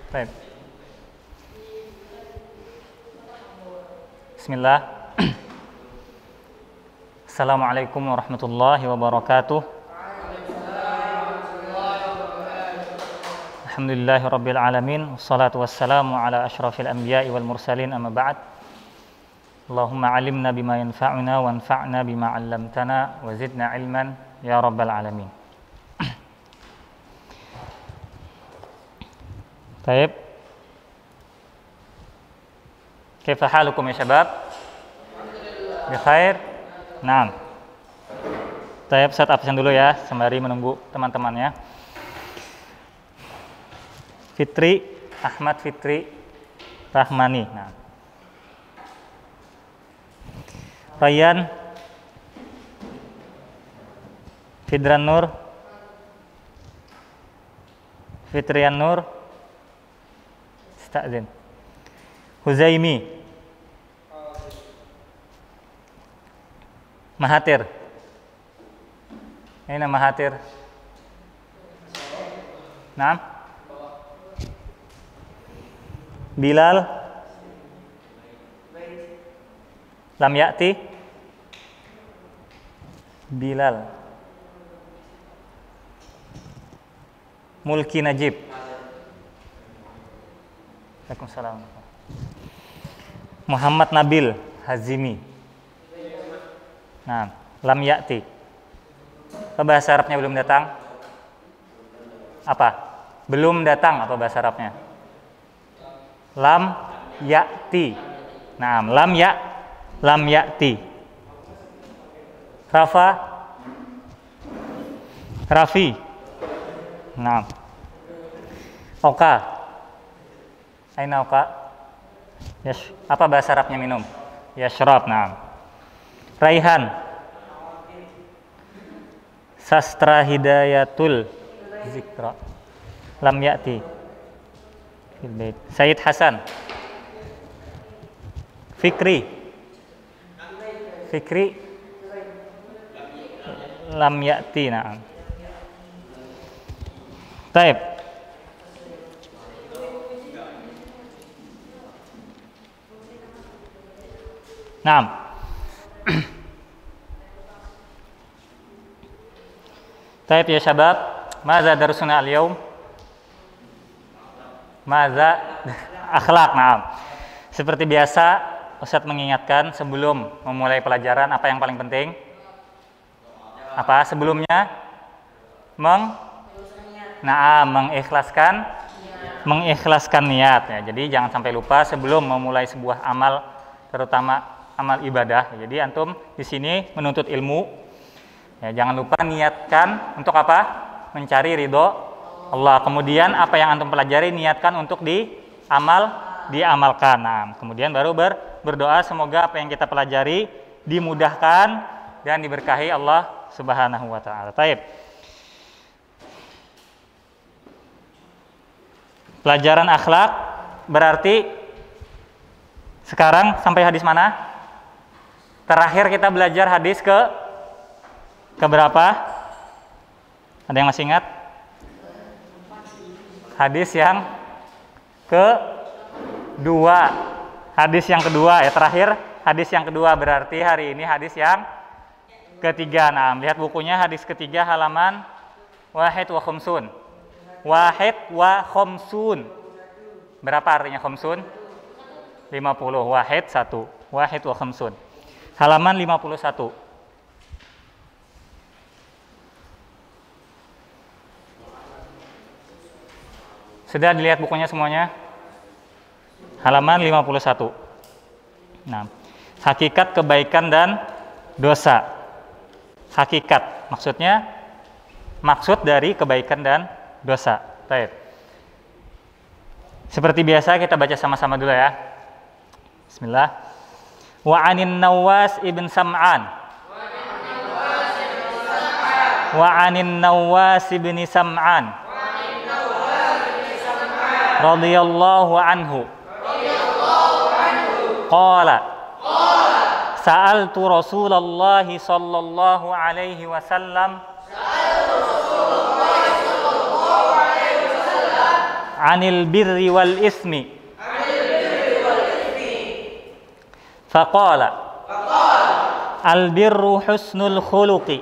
Baik. Bismillah. Assalamualaikum warahmatullahi wabarakatuh. Alhamdulillahirabbil alamin. Wassalatu wassalamu ala asyrafil anbiya'i wal mursalin, amma ba'd. Allahumma 'allimna bima yanfa'una wanfa'na bima 'allamtana wa zidna 'ilman ya rabbal alamin. Baik. Kaifa halukum ya syabab? Bi khair? Naam. Baik, set absen dulu ya sembari menunggu teman-temannya. Fitri, Ahmad Fitri Rahmani. Nah. Rayyan, Fidran Nur, Fitrian Nur, Sta'zin, Huzaimi, Mahathir. Ini Mahathir. Naam. Bilal, lam ya'ti. Bilal. Mulki Najib. Waalaikumsalam. Muhammad Nabil Hazimi. Nah, lam ya'ti. Bahasa Arabnya belum datang? Apa? Belum datang apa bahasa Arabnya? Lam ya'ti. Nah, lam ya'ti. Rafi. Nah. Oka. Aina oka? Yes. Apa bahasa Arabnya minum? Yashrab. Nah. Raihan. Sastra Hidayatul Zikra. Lam ya'ti. Sayyid Hasan. Fikri. Lam ya'ti. Na'am. Taib. Naam. Taib ya syabab, maza darsuna al-yawm? Maza akhlak. Naam. Seperti biasa, Ustadz mengingatkan sebelum memulai pelajaran apa yang paling penting? Apa sebelumnya? Mengikhlaskan niat ya. Jadi jangan sampai lupa sebelum memulai sebuah amal, terutama amal ibadah. Jadi antum di sini menuntut ilmu. Ya, jangan lupa niatkan untuk apa? Mencari ridho Allah. Kemudian apa yang antum pelajari niatkan untuk diamalkan. Nah, kemudian baru berdoa semoga apa yang kita pelajari dimudahkan dan diberkahi Allah Subhanahu wa taala. Taib. Pelajaran akhlak berarti sekarang sampai hadis mana? Terakhir kita belajar hadis ke berapa? Ada yang masih ingat? Hadis yang kedua. Hadis yang kedua ya, terakhir hadis yang kedua, berarti hari ini hadis yang ketiga. Nah, lihat bukunya, hadis ketiga halaman wahid wa khomsun. Wahid wa khomsun. Berapa artinya khomsun? 50. Wahid 1. Wahid wa khomsun. Halaman 51. Sudah dilihat bukunya semuanya? Halaman 51. Nah, hakikat kebaikan dan dosa. Hakikat, maksudnya maksud dari kebaikan dan dosa. Baik. Seperti biasa kita baca sama-sama dulu ya. Bismillah. Wa 'anin Nawas ibn Sam'an. Wa 'anin Nawas ibn Sam'an. Radhiyallahu anhu. Qala. Sa'altu Rasulullah sallallahu alaihi wasallam anil birri wal ismi. Faqala al birru husnul khuluqi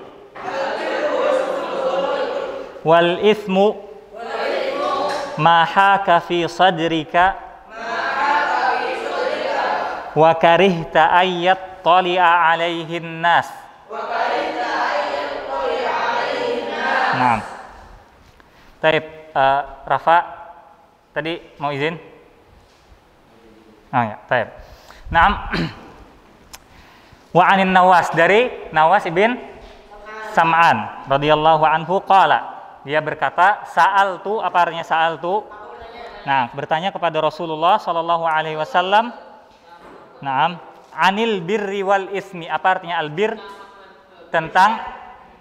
wal ismu ma haka fi sadrika wa karihta ayyat tali'a alaihin nas. Nah, Taib, Rafa tadi mau izin? Oh ya, Taib. Naam. Wa anin Nawas, dari Nawas ibn Sam'an radhiyallahu anhu qala, dia berkata, sa'altu, apa artinya sa'altu? Nah, bertanya kepada Rasulullah sallallahu alaihi wasallam. Naam, anil birri wal ismi, apa artinya albir? Tentang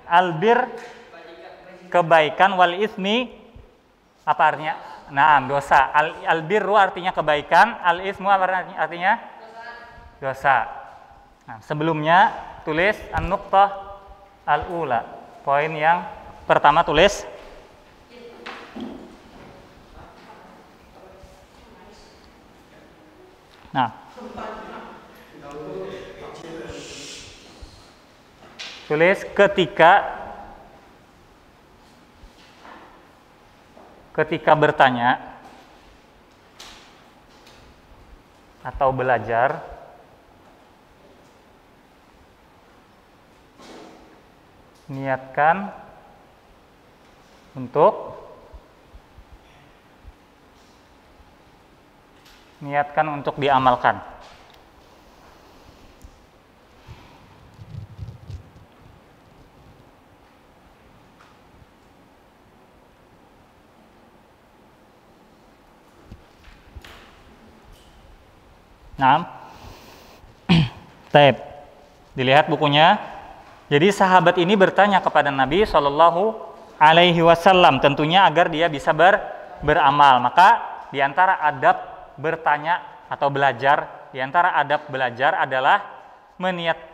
albir, kebaikan, wal ismi, apa artinya? Naam, dosa. Albirru artinya kebaikan, al ismu apa artinya? Dosa. Nah, sebelumnya tulis an-nuqtah al-ula. Poin yang pertama tulis. Nah, tulis ketika bertanya atau belajar, niatkan untuk diamalkan. Nah, Taib, dilihat bukunya. Jadi sahabat ini bertanya kepada Nabi Shallallahu Alaihi Wasallam, tentunya agar dia bisa beramal. Maka diantara adab bertanya atau belajar, diantara adab belajar adalah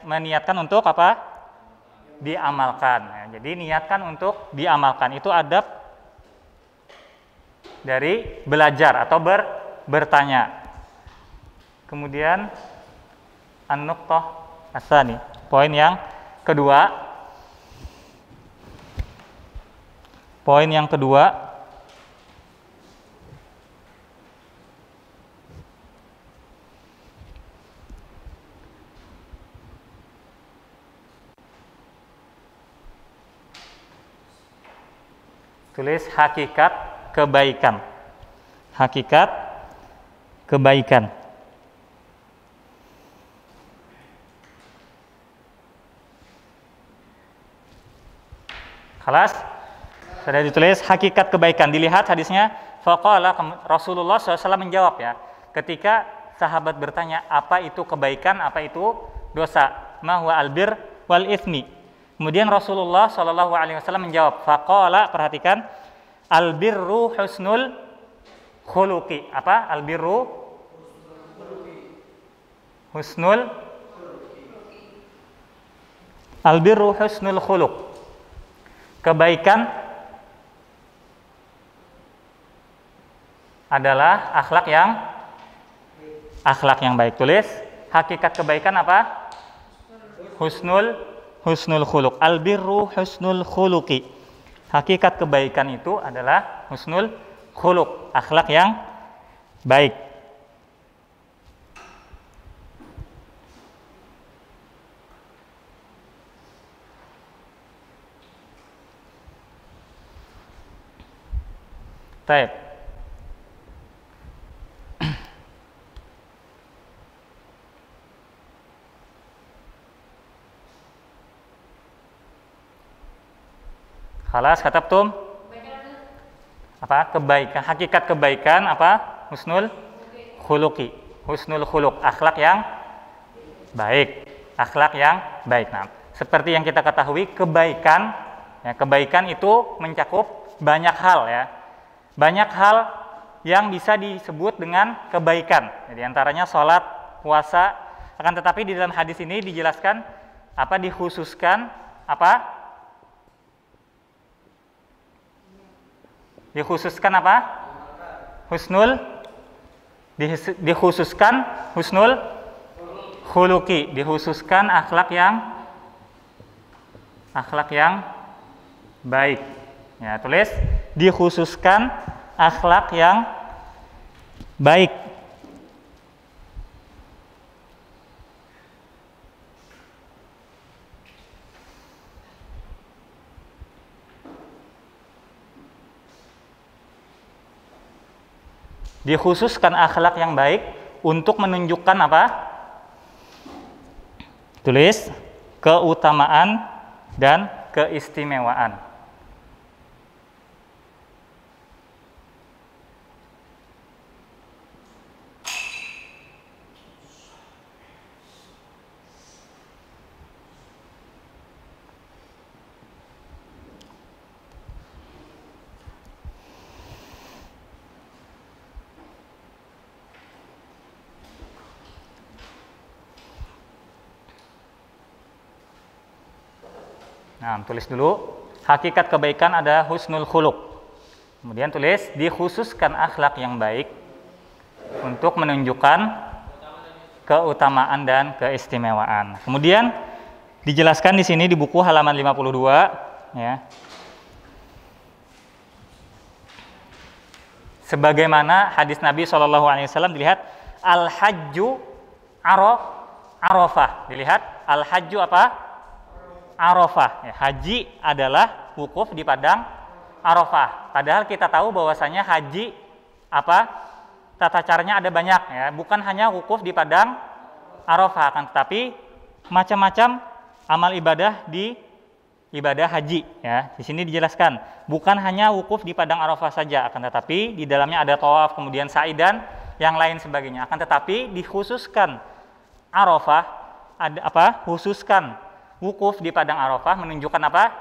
meniatkan untuk apa? Diamalkan. Ya, jadi niatkan untuk diamalkan, itu adab dari belajar atau bertanya. Kemudian an-nuqtah as-tsani, poin yang kedua. Poin yang kedua, tulis hakikat kebaikan. Hakikat kebaikan. Kelas sudah ditulis hakikat kebaikan. Dilihat hadisnya. Faqala, Rasulullah SAW menjawab, ya. Ketika sahabat bertanya apa itu kebaikan, apa itu dosa, ma huwa albir wal itsmi. Kemudian Rasulullah SAW menjawab. Faqala, perhatikan, albirru husnul khuluqi. Apa? Albirru husnul khuluq. Kebaikan adalah akhlak yang baik. Tulis hakikat kebaikan apa? Husnul khuluq. Albirru husnul khuluqi. Hakikat kebaikan itu adalah husnul khuluq, akhlak yang baik. Baik. Khalas, katabtum? Apa? Kebaikan, hakikat kebaikan apa? Husnul khuluqi. Husnul khuluq, akhlak yang baik. Akhlak yang baik. Nah, seperti yang kita ketahui, kebaikan, ya, kebaikan itu mencakup banyak hal, ya. Banyak hal yang bisa disebut dengan kebaikan. Jadi antaranya sholat, puasa. Akan tetapi di dalam hadis ini dijelaskan apa, dikhususkan apa? Dikhususkan apa? dikhususkan husnul khuluqi, dikhususkan akhlak yang baik. Ya, tulis dikhususkan akhlak yang baik. Dikhususkan akhlak yang baik untuk menunjukkan apa? Tulis keutamaan dan keistimewaan. Nah, tulis dulu, hakikat kebaikan ada husnul khuluq. Kemudian tulis, dikhususkan akhlak yang baik untuk menunjukkan keutamaan dan keistimewaan. Kemudian dijelaskan di sini di buku halaman 52, ya. Sebagaimana hadis Nabi SAW, dilihat al-hajju arafah. Dilihat al-hajju apa? Arafah. Ya, haji adalah wukuf di padang Arafah. Padahal kita tahu bahwasanya haji apa? Tata caranya ada banyak, ya. Bukan hanya wukuf di padang Arafah, akan tetapi macam-macam amal ibadah di ibadah haji, ya. Di sini dijelaskan, bukan hanya wukuf di padang Arafah saja, akan tetapi di dalamnya ada tawaf, kemudian sa'i dan yang lain sebagainya. Akan tetapi dikhususkan Arafah, ada apa? Khususkan wukuf di padang Arafah menunjukkan apa?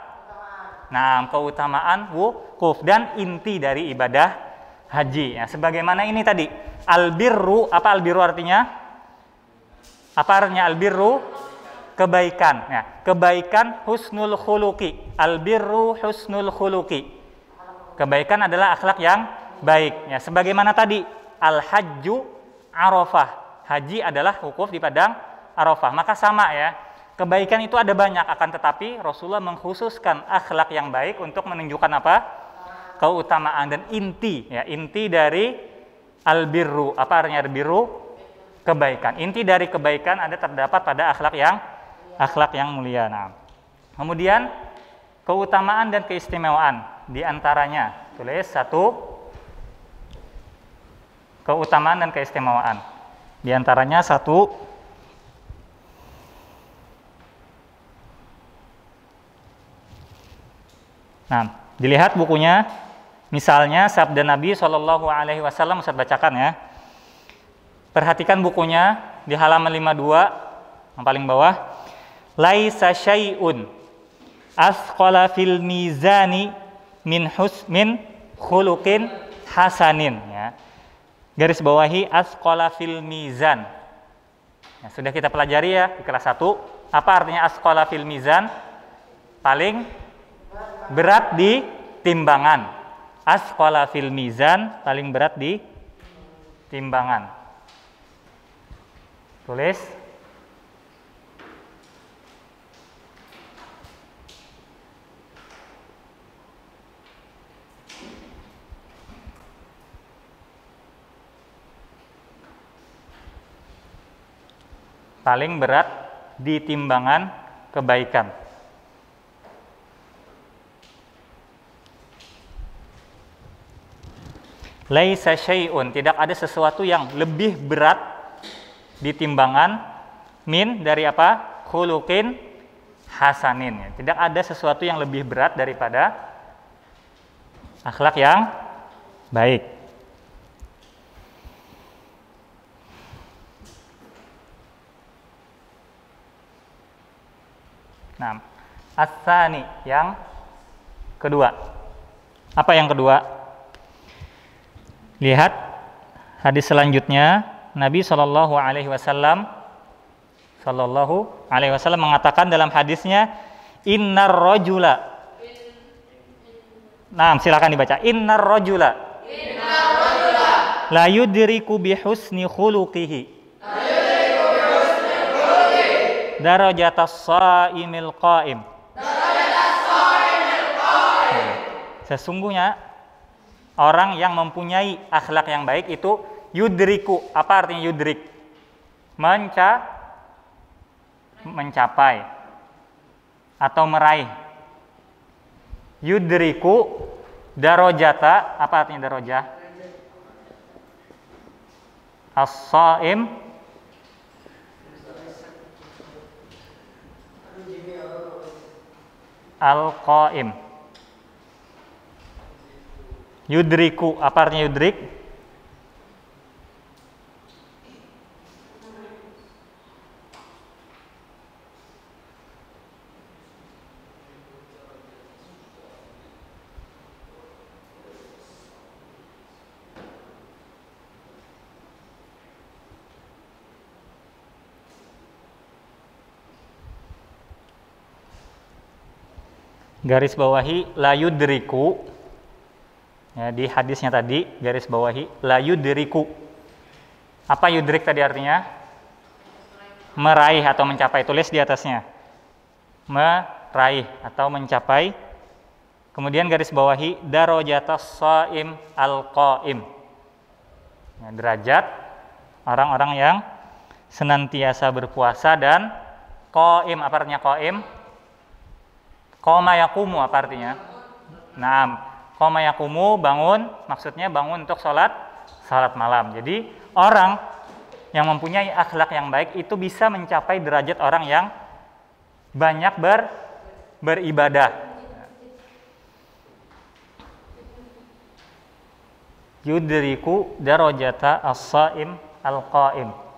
Nah, keutamaan wukuf dan inti dari ibadah haji. Ya, sebagaimana ini tadi, albirru, apa albirru artinya? Apa artinya albirru? Kebaikan. Ya, kebaikan husnul khuluqi. Albirru husnul khuluqi. Kebaikan adalah akhlak yang baik. Ya, sebagaimana tadi, al-hajju Arafah. Haji adalah wukuf di padang Arafah. Maka sama, ya. Kebaikan itu ada banyak, akan tetapi Rasulullah mengkhususkan akhlak yang baik untuk menunjukkan apa? Keutamaan dan inti, ya, inti dari albirru. Apa artinya albirru? Kebaikan. Inti dari kebaikan ada terdapat pada akhlak yang mulia. Nah, kemudian keutamaan dan keistimewaan di antaranya, tulis satu, keutamaan dan keistimewaan. Di antaranya satu, nah, dilihat bukunya, misalnya sabda Nabi SAW, Ustaz bacakan, ya. Perhatikan bukunya di halaman 52, yang paling bawah. Laisa syai'un asqala fil mizani min khuluqin hasanin, ya. Garis bawahi asqala fil mizan. Ya, sudah kita pelajari, ya, di kelas 1. Apa artinya asqala fil mizan? Paling berat di timbangan. Asqala fil mizan, paling berat di timbangan. Tulis. Paling berat di timbangan kebaikan. Laisa syai'un, tidak ada sesuatu yang lebih berat di timbangan min dari apa? Khuluqin hasanin. Tidak ada sesuatu yang lebih berat daripada akhlak yang baik. Nah, as-tsani, yang kedua. Apa yang kedua? Lihat hadis selanjutnya, Nabi SAW mengatakan dalam hadisnya, innar rajula. Nah, silakan dibaca. Innar rajula La yudriku bihusni khuluqihi darajatas shaimil qaim. Sesungguhnya orang yang mempunyai akhlak yang baik itu yudriku. Apa artinya yudrik? Mencapai atau meraih. Yudriku darajata. Apa artinya darajah? As-shaim al-qaim. Yudriku, apa artinya yudrik? Garis bawahi la yudriku. Ya, di hadisnya tadi garis bawahi la yudriku. Apa yudrik tadi artinya? Meraih atau mencapai. Tulis di atasnya. Meraih atau mencapai. Kemudian garis bawahi darajatas shaim al-qaim. Ya, derajat orang-orang yang senantiasa berpuasa dan qaim. Apa artinya qaim? Qoma yaqumu apa artinya? Naam, qoma yaqumu bangun, maksudnya bangun untuk salat malam. Jadi orang yang mempunyai akhlak yang baik itu bisa mencapai derajat orang yang banyak beribadah. Yudriku darajata as-shaim al-qaim.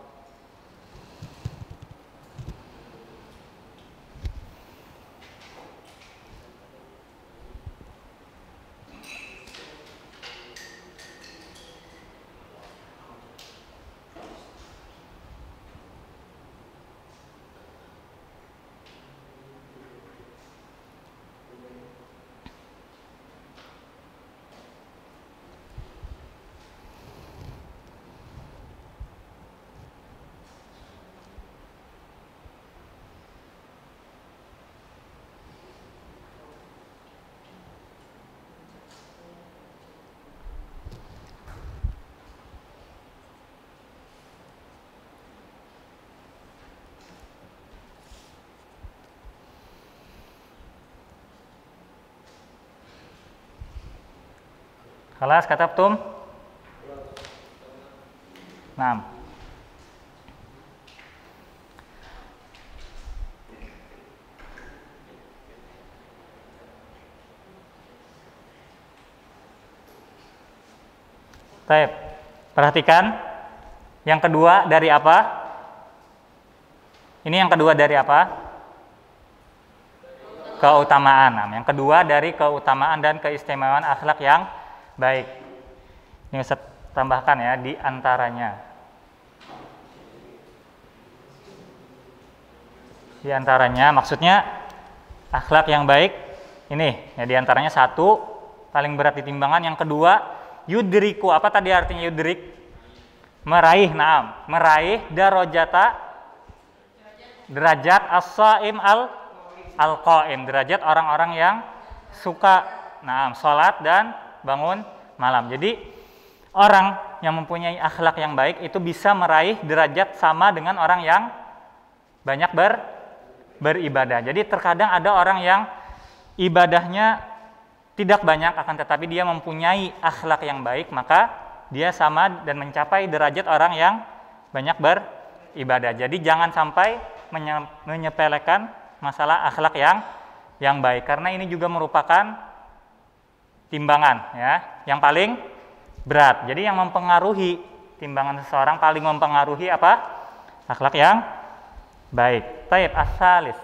Khalas katabtum? Naam. Baik. Perhatikan. Yang kedua dari apa? Ini yang kedua dari apa? Keutamaan. Nah, yang kedua dari keutamaan dan keistimewaan akhlak yang baik. Ini Ustaz tambahkan ya, di antaranya. Di antaranya maksudnya akhlak yang baik ini ya, di antaranya satu paling berat di timbangan, yang kedua yudriku. Apa tadi artinya yudrik? Meraih. Naam, meraih derajat as-shaim al-qaim, derajat orang-orang yang suka salat dan bangun malam. Jadi orang yang mempunyai akhlak yang baik itu bisa meraih derajat sama dengan orang yang banyak beribadah. Jadi terkadang ada orang yang ibadahnya tidak banyak, akan tetapi dia mempunyai akhlak yang baik, maka dia sama dan mencapai derajat orang yang banyak beribadah. Jadi jangan sampai menyepelekan masalah akhlak yang baik, karena ini juga merupakan timbangan ya, yang paling berat. Jadi yang mempengaruhi timbangan seseorang, paling mempengaruhi apa? Akhlak yang baik. Taib as-salis.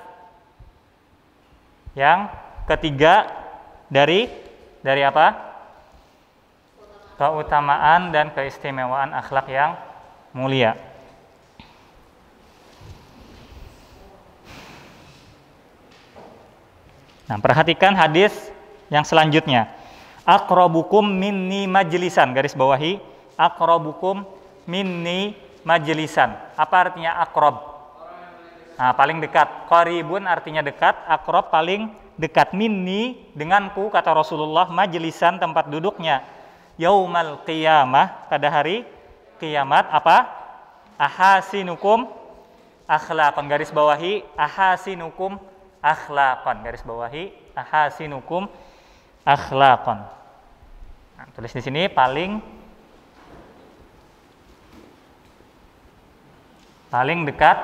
Yang ketiga dari apa? Keutamaan dan keistimewaan akhlak yang mulia. Nah, perhatikan hadis yang selanjutnya. Aqrabukum minni majlisan, garis bawahi, aqrabukum minni majlisan. Apa artinya aqrab? Nah, paling dekat. Qaribun artinya dekat, aqrab paling dekat. Minni denganku kata Rasulullah, majlisan tempat duduknya. Yaumal qiyamah pada hari kiamat apa? Ahasinukum akhlaqan, garis bawahi ahasinukum akhlaqan, garis bawahi ahasinukum akhlaqan. Nah, tulis di sini paling dekat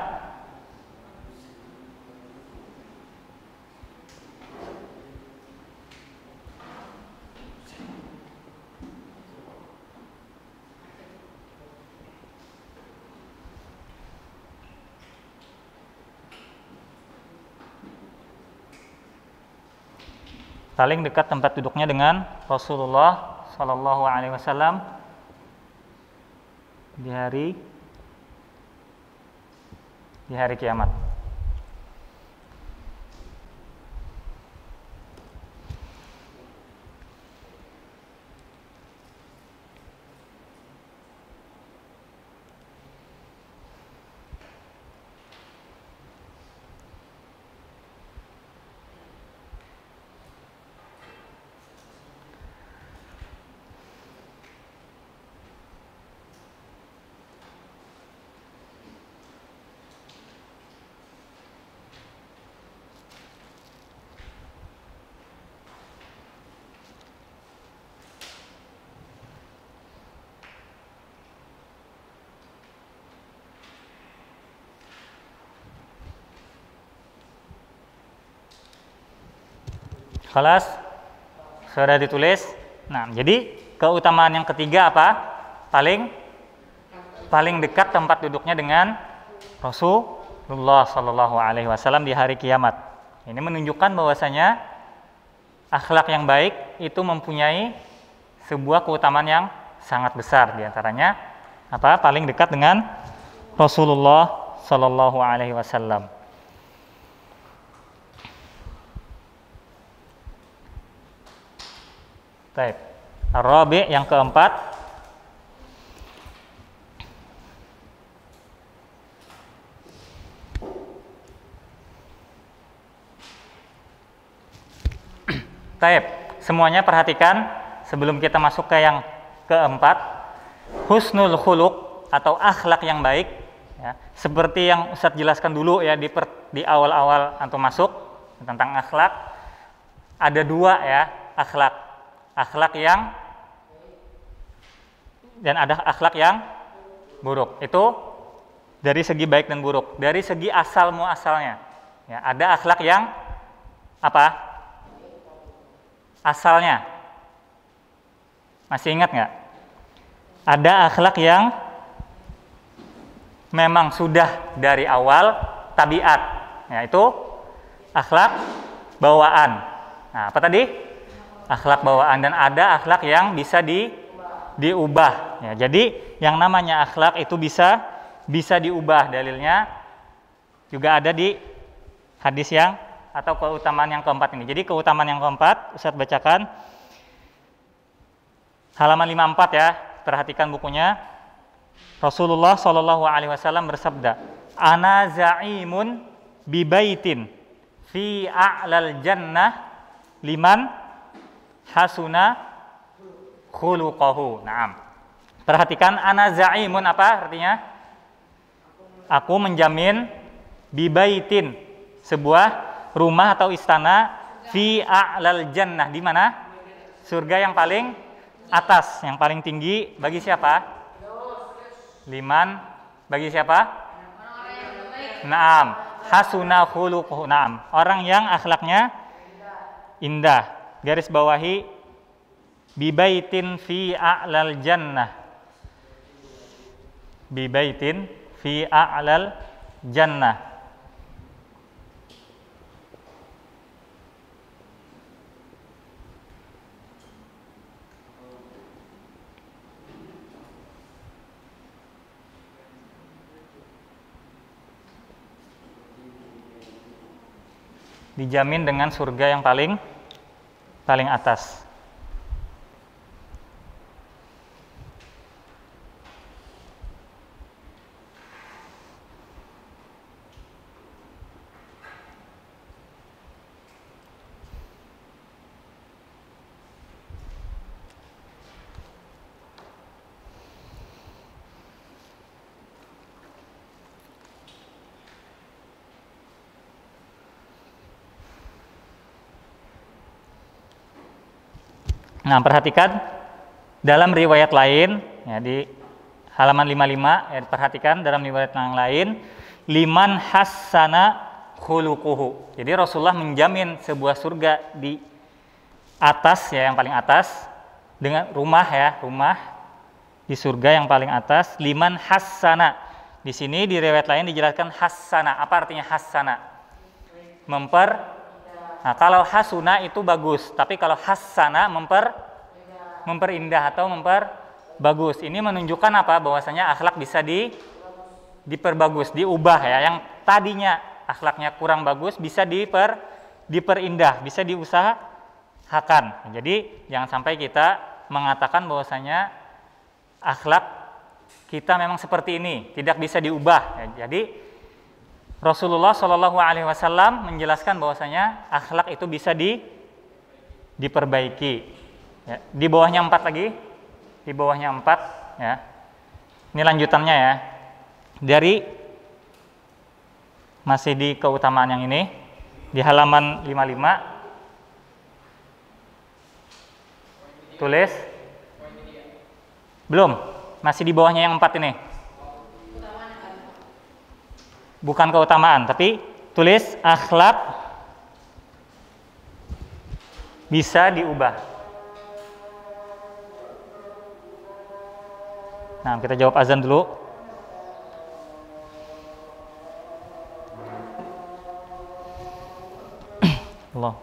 tempat duduknya dengan Rasulullah Shallallahu Alaihi Wasallam di hari kiamat. Kelas sudah ditulis. Nah, jadi keutamaan yang ketiga apa? Paling dekat tempat duduknya dengan Rasulullah Shallallahu Alaihi Wasallam di hari kiamat. Ini menunjukkan bahwasanya akhlak yang baik itu mempunyai sebuah keutamaan yang sangat besar. Di antaranya apa? Paling dekat dengan Rasulullah Shallallahu Alaihi Wasallam. Baik, Ar-Rabi' yang keempat, baik, semuanya perhatikan sebelum kita masuk ke yang keempat, husnul khuluq atau akhlak yang baik, ya, seperti yang Ustadz jelaskan dulu ya di awal-awal antum masuk tentang akhlak, ada dua ya akhlak yang dan ada akhlak yang buruk. Itu dari segi baik dan buruk, dari segi asal muasalnya. Ya, ada akhlak yang apa? Asalnya. Masih ingat nggak? Ada akhlak yang memang sudah dari awal tabiat. Ya, itu akhlak bawaan. Nah, apa tadi? Akhlak bawaan, dan ada akhlak yang bisa diubah. Ya, jadi yang namanya akhlak itu bisa diubah. Dalilnya juga ada di hadis yang atau keutamaan yang keempat ini. Jadi keutamaan yang keempat Ustaz bacakan halaman 54 ya. Perhatikan bukunya. Rasulullah Shallallahu Alaihi Wasallam bersabda, "Ana za'imun bi baitin fi a'lal jannah liman hasuna khuluquhu." Naam. Perhatikan, ana za'imun apa artinya? Aku menjamin bibaitin, sebuah rumah atau istana, fi a'lal jannah, di mana? Surga yang paling atas, yang paling tinggi bagi siapa? Liman, bagi siapa? Naam, hasuna khuluquhu. Naam, orang yang akhlaknya indah. Garis bawahi bibaitin fi a'lal jannah. Bibaitin fi a'lal jannah. Dijamin dengan surga yang paling atas. Nah, perhatikan dalam riwayat lain, ya, di halaman 55, ya, perhatikan dalam riwayat yang lain, liman hassana khuluquhu. Jadi Rasulullah menjamin sebuah surga di atas, ya, yang paling atas, dengan rumah, ya, rumah di surga yang paling atas, liman hassana. Di sini di riwayat lain dijelaskan hassana. Apa artinya hassana? Nah, kalau hasuna itu bagus, tapi kalau hassana memperindah atau bagus. Ini menunjukkan apa? Bahwasanya akhlak bisa diperbagus, diubah, ya. Yang tadinya akhlaknya kurang bagus bisa diperindah, bisa diusahakan. Jadi jangan sampai kita mengatakan bahwasanya akhlak kita memang seperti ini, tidak bisa diubah, ya. Jadi Rasulullah Shallallahu Alaihi Wasallam menjelaskan bahwasanya akhlak itu bisa diperbaiki. Ya. Di bawahnya 4 lagi, di bawahnya 4, ya. Ini lanjutannya, ya. Dari masih di keutamaan yang ini, di halaman 55, tulis, belum, masih di bawahnya yang 4 ini. Bukan keutamaan, tapi tulis akhlak bisa diubah. Nah, kita jawab azan dulu. Allah.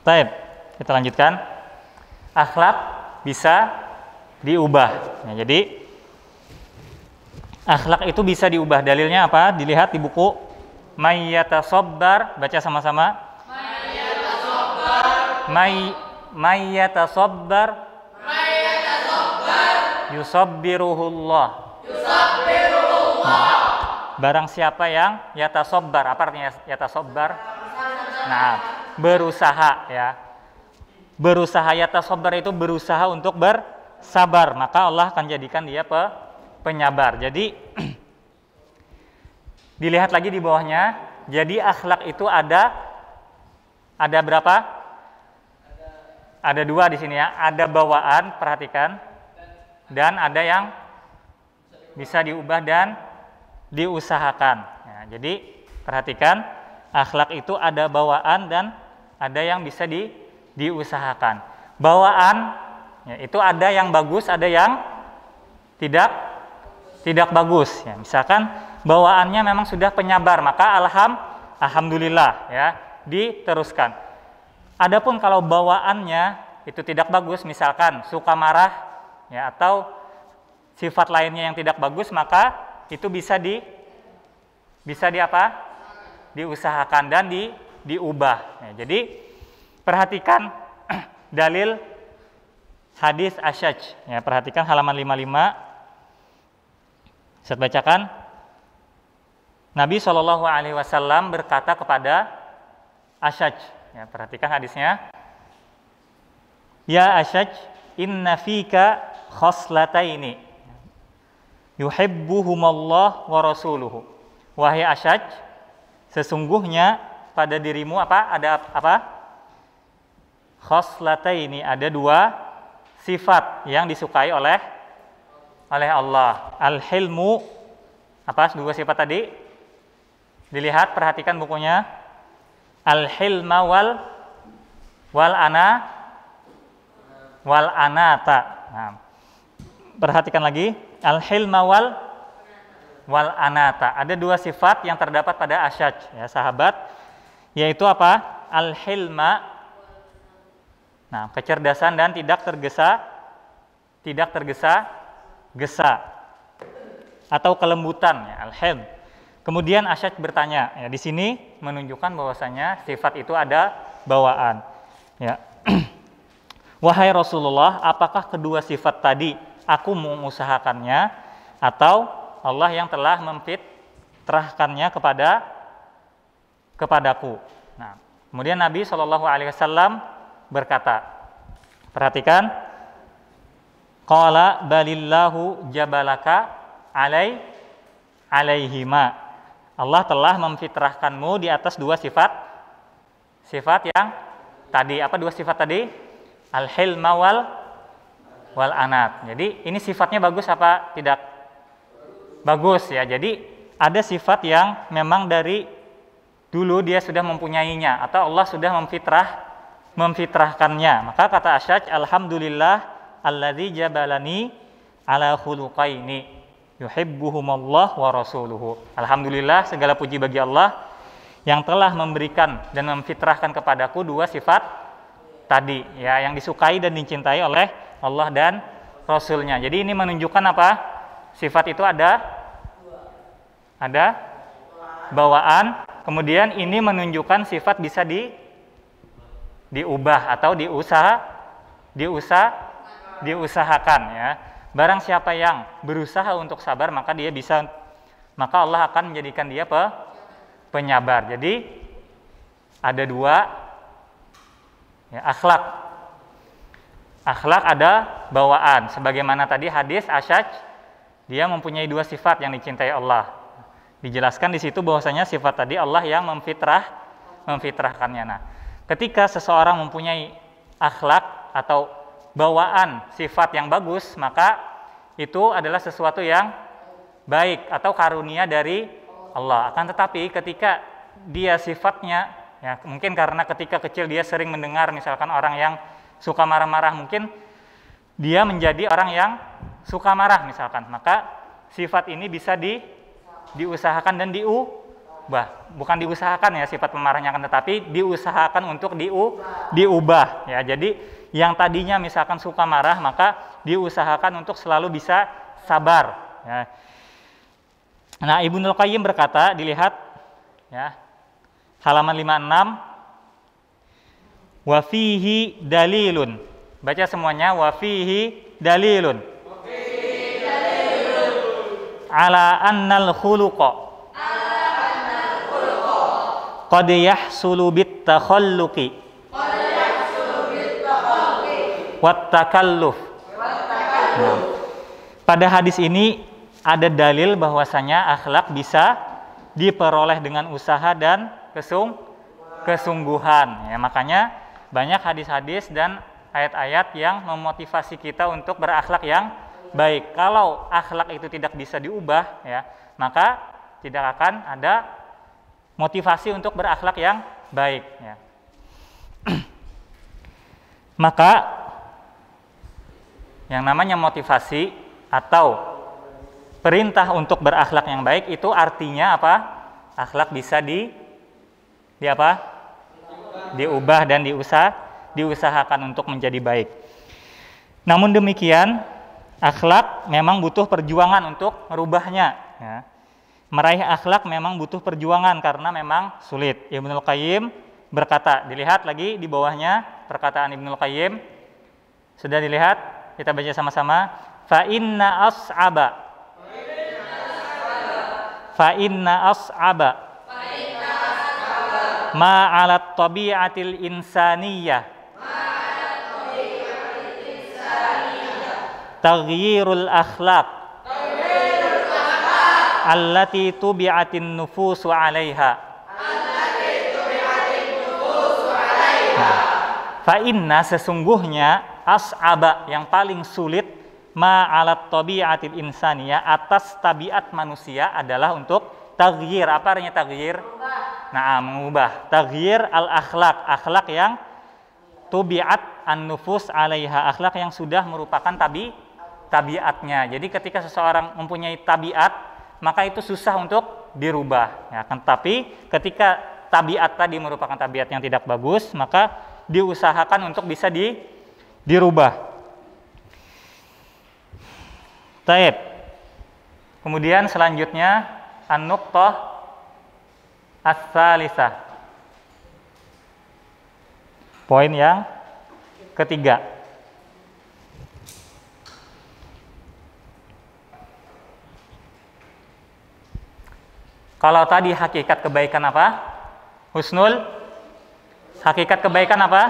Baik, kita lanjutkan. Akhlak bisa diubah. Ya, jadi akhlak itu bisa diubah. Dalilnya apa? Dilihat di buku Mayyatasabbar. Baca sama-sama. Mayyatasabbar. Yusabbiruhullah. Barang siapa yang yatasabbar. Apa artinya yatasabbar? Nah, berusaha ya. Berusaha, yatasabbar itu berusaha untuk bersabar, maka Allah akan jadikan dia penyabar. Jadi dilihat lagi di bawahnya. Jadi akhlak itu ada berapa? Ada dua di sini ya. Ada bawaan, perhatikan, dan ada yang bisa diubah dan diusahakan. Ya, jadi perhatikan, akhlak itu ada bawaan dan ada yang bisa diusahakan. Bawaan ya, itu ada yang bagus, ada yang tidak bagus. Ya, misalkan bawaannya memang sudah penyabar, maka alhamdulillah ya, diteruskan. Adapun kalau bawaannya itu tidak bagus, misalkan suka marah ya, atau sifat lainnya yang tidak bagus, maka itu bisa diusahakan dan diubah. Ya, jadi perhatikan dalil hadis Asyaj. Ya, perhatikan halaman 55. Saya bacakan. Nabi SAW berkata kepada Asyaj. Ya, perhatikan hadisnya. Ya Asyaj, inna fika khoslataini yuhibbuhumallah wa rasuluhu. Wahai Asyaj, sesungguhnya pada dirimu ada apa? Khoslataini, ada dua sifat yang disukai oleh Allah. Al-hilmu, apa dua sifat tadi? Dilihat, perhatikan bukunya. Al-hilma wal anata. Nah, perhatikan lagi. Al-hilma wal anata. Ada dua sifat yang terdapat pada Asyaj, ya sahabat, yaitu apa? Al-hilma, nah, kecerdasan dan tidak tergesa-gesa atau kelembutan, ya, al-hilm. Kemudian Asyaj bertanya, ya, di sini menunjukkan bahwasanya sifat itu ada bawaan. Ya. Wahai Rasulullah, apakah kedua sifat tadi aku mengusahakannya atau Allah yang telah memfitrahkannya kepadaku? Nah, kemudian Nabi SAW berkata, perhatikan, qala balillahu jabalaka alaihima. Allah telah memfitrahkanmu di atas dua sifat yang tadi. Apa dua sifat tadi? Al-hilma wal anat. Jadi ini sifatnya bagus apa tidak? Bagus ya. Jadi ada sifat yang memang dari dulu dia sudah mempunyainya atau Allah sudah memfitrahkannya. Maka kata Asyaj, alhamdulillah alladzi jabalani ala khuluqaini yuhibbuhumallah wa rasuluhu. Alhamdulillah, segala puji bagi Allah yang telah memberikan dan memfitrahkan kepadaku dua sifat tadi ya, yang disukai dan dicintai oleh Allah dan Rasulnya. Jadi ini menunjukkan apa? Sifat itu ada bawaan. Kemudian ini menunjukkan sifat bisa diubah atau diusahakan ya. Barang siapa yang berusaha untuk sabar, maka Allah akan menjadikan dia penyabar. Jadi ada dua ya, akhlak ada bawaan. Sebagaimana tadi hadis Asyaj, dia mempunyai dua sifat yang dicintai Allah. Dijelaskan di situ bahwasanya sifat tadi Allah yang memfitrahkannya. Nah, ketika seseorang mempunyai akhlak atau bawaan sifat yang bagus, maka itu adalah sesuatu yang baik atau karunia dari Allah. Akan tetapi ketika dia sifatnya, ya mungkin karena ketika kecil dia sering mendengar misalkan orang yang suka marah-marah, mungkin dia menjadi orang yang suka marah misalkan, maka sifat ini bisa diusahakan dan bukan diusahakan ya sifat pemarahnya, akan tetapi diusahakan untuk diubah ya. Jadi yang tadinya misalkan suka marah, maka diusahakan untuk selalu bisa sabar ya. Nah, Ibnul Qayyim berkata, dilihat ya, halaman 56, wa fihi dalilun. Baca semuanya, wa fihi dalilun. Ala annal khuluqa qad yahsulu bit takhalluqi wat takalluf. Nah, pada hadis ini ada dalil bahwasanya akhlak bisa diperoleh dengan usaha dan kesungguhan ya. Makanya banyak hadis-hadis dan ayat-ayat yang memotivasi kita untuk berakhlak yang baik. Kalau akhlak itu tidak bisa diubah ya, maka tidak akan ada motivasi untuk berakhlak yang baik ya. Maka yang namanya motivasi atau perintah untuk berakhlak yang baik itu artinya apa? Akhlak bisa diubah dan diusahakan untuk menjadi baik. Namun demikian, akhlak memang butuh perjuangan untuk merubahnya ya. Meraih akhlak memang butuh perjuangan karena memang sulit. Ibnul Qayyim berkata, dilihat lagi di bawahnya perkataan Ibnul Qayyim. Sudah dilihat? Kita baca sama-sama. Fa inna as'aba ma 'ala tabi'atil insaniyah taghyirul akhlaq allati tubi'atin nufusu 'alaiha. Fa inna, sesungguhnya, as'aba, yang paling sulit, ma 'ala tabi'atil insaniyah, atas tabiat manusia adalah untuk taghyir. Apa artinya taghyir? Nah, mengubah. Taghyir al-akhlaq, akhlak yang tubi'at an-nufus 'alaiha, akhlak yang sudah merupakan tabiatnya. Jadi ketika seseorang mempunyai tabiat, maka itu susah untuk dirubah ya. Tapi ketika tabiat tadi merupakan tabiat yang tidak bagus, maka diusahakan untuk bisa dirubah. Taib. Kemudian selanjutnya an-nuqtah as-salisah. Poin yang ketiga. Kalau tadi hakikat kebaikan apa? Husnul. Hakikat kebaikan apa?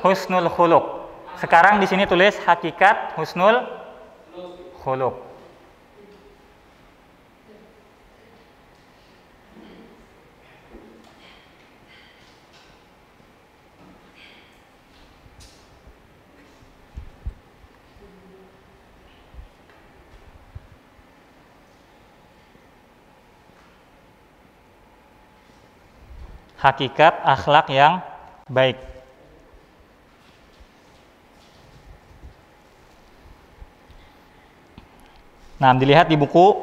Husnul khuluq. Sekarang di sini tulis hakikat husnul khuluq. Hakikat akhlak yang baik. Nah, dilihat di buku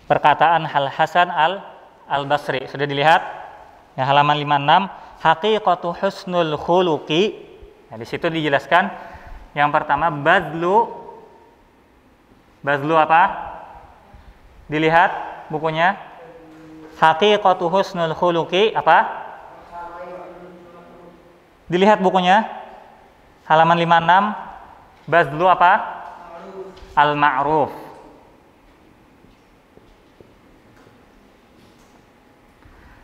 perkataan Al Hasan Al Basri. Sudah dilihat? Ya, halaman 56, haqiqatu husnul khuluqi. Nah, di situ dijelaskan yang pertama bazlu apa? Dilihat bukunya. Haqiqatu husnul khuluqi apa? Dilihat bukunya. Halaman 56. Bazlu apa? Al-ma'ruf.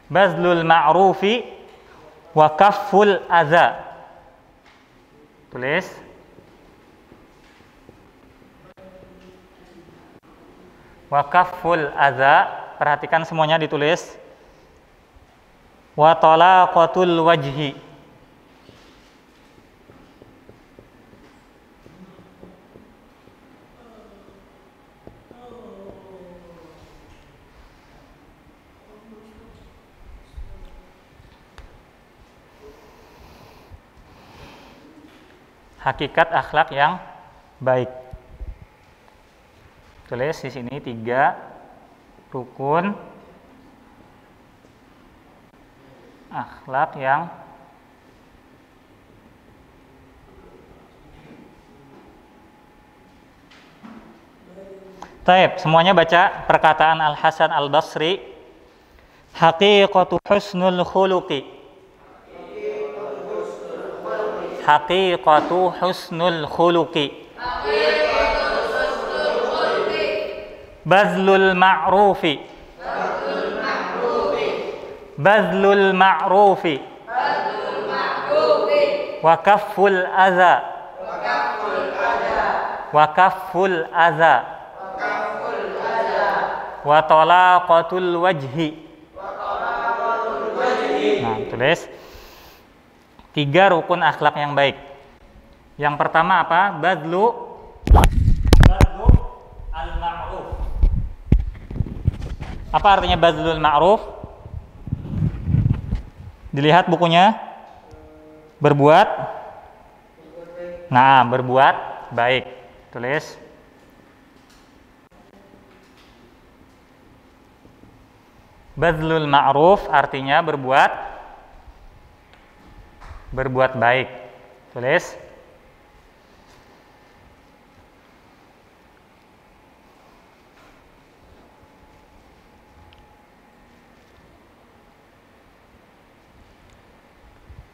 Bazlul ma'rufi wa kafful adza. Tulis. Wa kafful adza, perhatikan semuanya ditulis. Wa talaqatul wajhi. Hakikat akhlak yang baik. Tulis di sini 3 rukun akhlak yang Taib, semuanya baca perkataan Al-Hasan Al-Basri. Haqiqatu husnul khuluqi. Haqiqatu husnul khuluqi. Bazlul ma'rufi. Bazlul ma'rufi. Wa kafful adza. Wa kafful adza. Wa talaqatul wajhi. Nah, tulis 3 rukun akhlak yang baik. Yang pertama apa? Badlu al-ma'ruf. Apa artinya badlul ma'ruf? Dilihat bukunya. Berbuat. Nah, berbuat baik. Tulis. Badlul ma'ruf artinya berbuat baik. Tulis.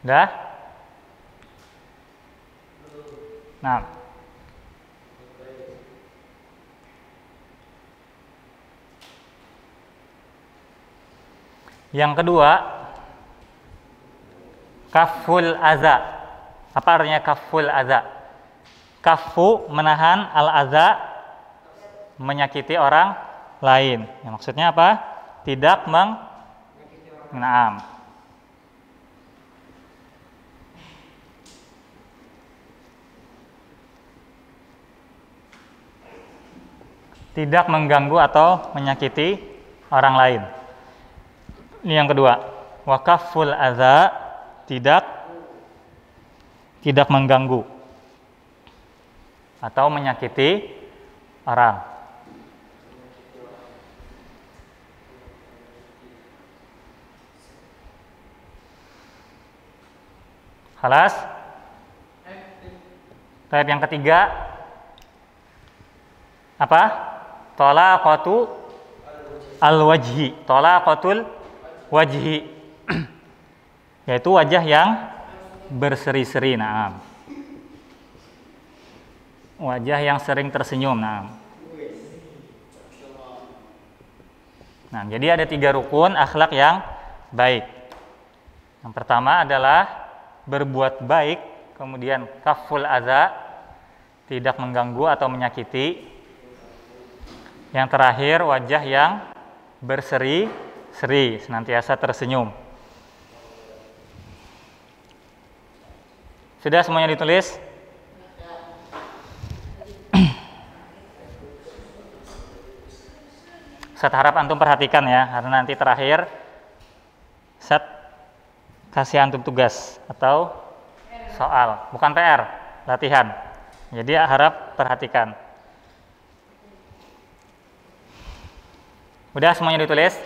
Udah? Nah. Yang kedua, kaful aza. Apa artinya kaful aza? Kafu menahan, al-aza menyakiti orang lain. Ya, maksudnya apa? Tidak mengenam. Tidak mengganggu atau menyakiti orang lain. Ini yang kedua, wakaful adza, tidak mengganggu atau menyakiti orang. Khalas? Tahap yang ketiga apa? Talaqatu al-wajhi. Talaqatul wajhi, yaitu wajah yang berseri-seri. Nah, wajah yang sering tersenyum. Nah, jadi ada 3 rukun akhlak yang baik. Yang pertama adalah berbuat baik, kemudian kaful adza, tidak mengganggu atau menyakiti. Yang terakhir wajah yang berseri-seri, senantiasa tersenyum. Sudah semuanya ditulis? Ustaz harap antum perhatikan ya, karena nanti terakhir Ustaz kasih antum tugas atau soal, bukan PR, latihan. Jadi harap perhatikan. Udah semuanya ditulis?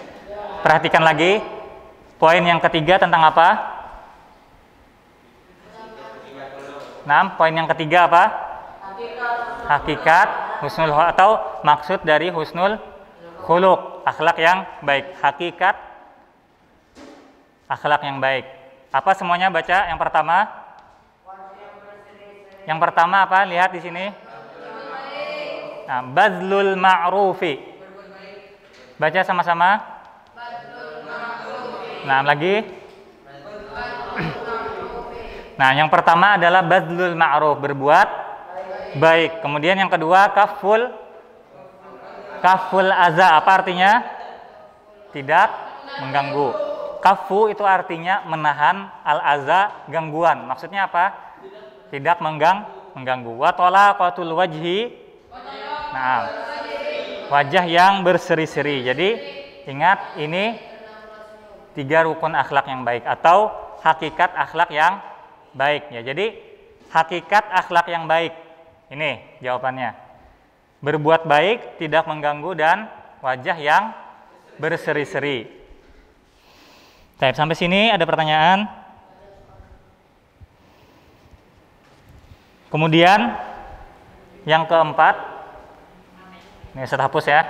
Perhatikan lagi. Poin yang ketiga tentang apa? Nah, poin yang ketiga apa? Hakikat husnul atau maksud dari husnul khuluq, akhlak yang baik. Hakikat akhlak yang baik. Apa semuanya baca? Yang pertama? Yang pertama apa? Lihat di sini. Nah, bazlul ma'rufi. Baca sama-sama. Nah, lagi. Nah, yang pertama adalah badlul ma'ruf, berbuat baik. Kemudian yang kedua kaful adza. Apa artinya? Tidak mengganggu. Kafu itu artinya menahan, al-adza gangguan. Maksudnya apa? Tidak mengganggu. Wa talaqatul wajhi. Nah, wajah yang berseri-seri. Jadi ingat, ini 3 rukun akhlak yang baik atau hakikat akhlak yang baik ya. Jadi hakikat akhlak yang baik ini jawabannya. berbuat baik, tidak mengganggu, dan wajah yang berseri-seri. Baik, sampai sini ada pertanyaan? Kemudian yang keempat, ini saya hapus ya.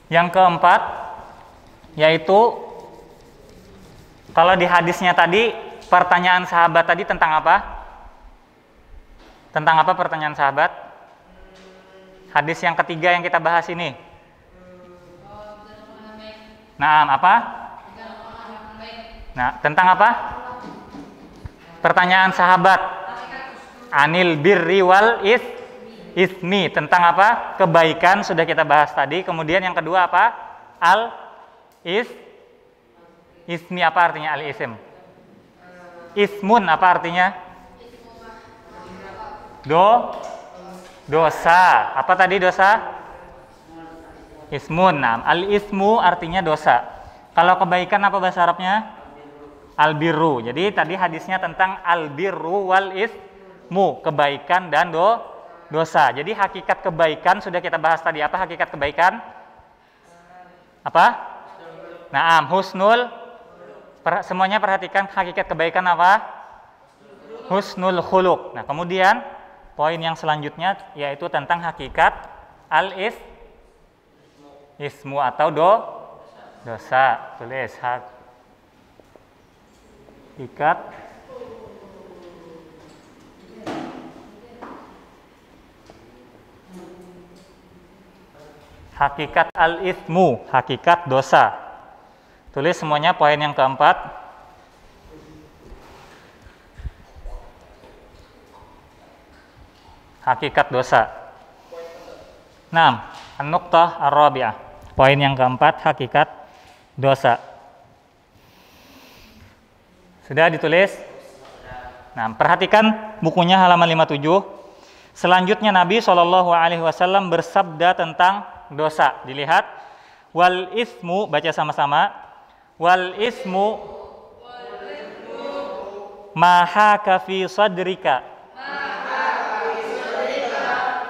Yang keempat yaitu kalau di hadisnya tadi pertanyaan sahabat tadi tentang apa? Tentang apa pertanyaan sahabat? Hadis yang ketiga yang kita bahas ini. Nah, apa? Nah, tentang apa? Pertanyaan sahabat. Anil birri wal ismi. Tentang apa? Kebaikan sudah kita bahas tadi. Kemudian yang kedua apa? Ismi apa artinya al-ism? Ismun apa artinya? Dosa. Apa tadi dosa? Ismun. Nah, al-ismu artinya dosa. Kalau kebaikan apa bahasa Arabnya? Al-birru. Jadi tadi hadisnya tentang al-birru wal ismu, kebaikan dan dosa. Jadi hakikat kebaikan sudah kita bahas tadi. Apa hakikat kebaikan? Apa? Naam, husnul. Semuanya perhatikan hakikat kebaikan apa? Husnul khuluq. Nah, kemudian poin yang selanjutnya yaitu tentang hakikat ismu atau dosa. Tulis hakikat al-ismu, hakikat dosa. Tulis semuanya poin yang keempat. Hakikat dosa. 6. An-nuqtah ar-rabi'ah. Poin yang keempat, hakikat dosa. Sudah ditulis? Nah, perhatikan bukunya halaman 57. Selanjutnya Nabi SAW bersabda tentang dosa. Dilihat. Wal ismu, baca sama-sama. Wal ismu mahaka fi sadrika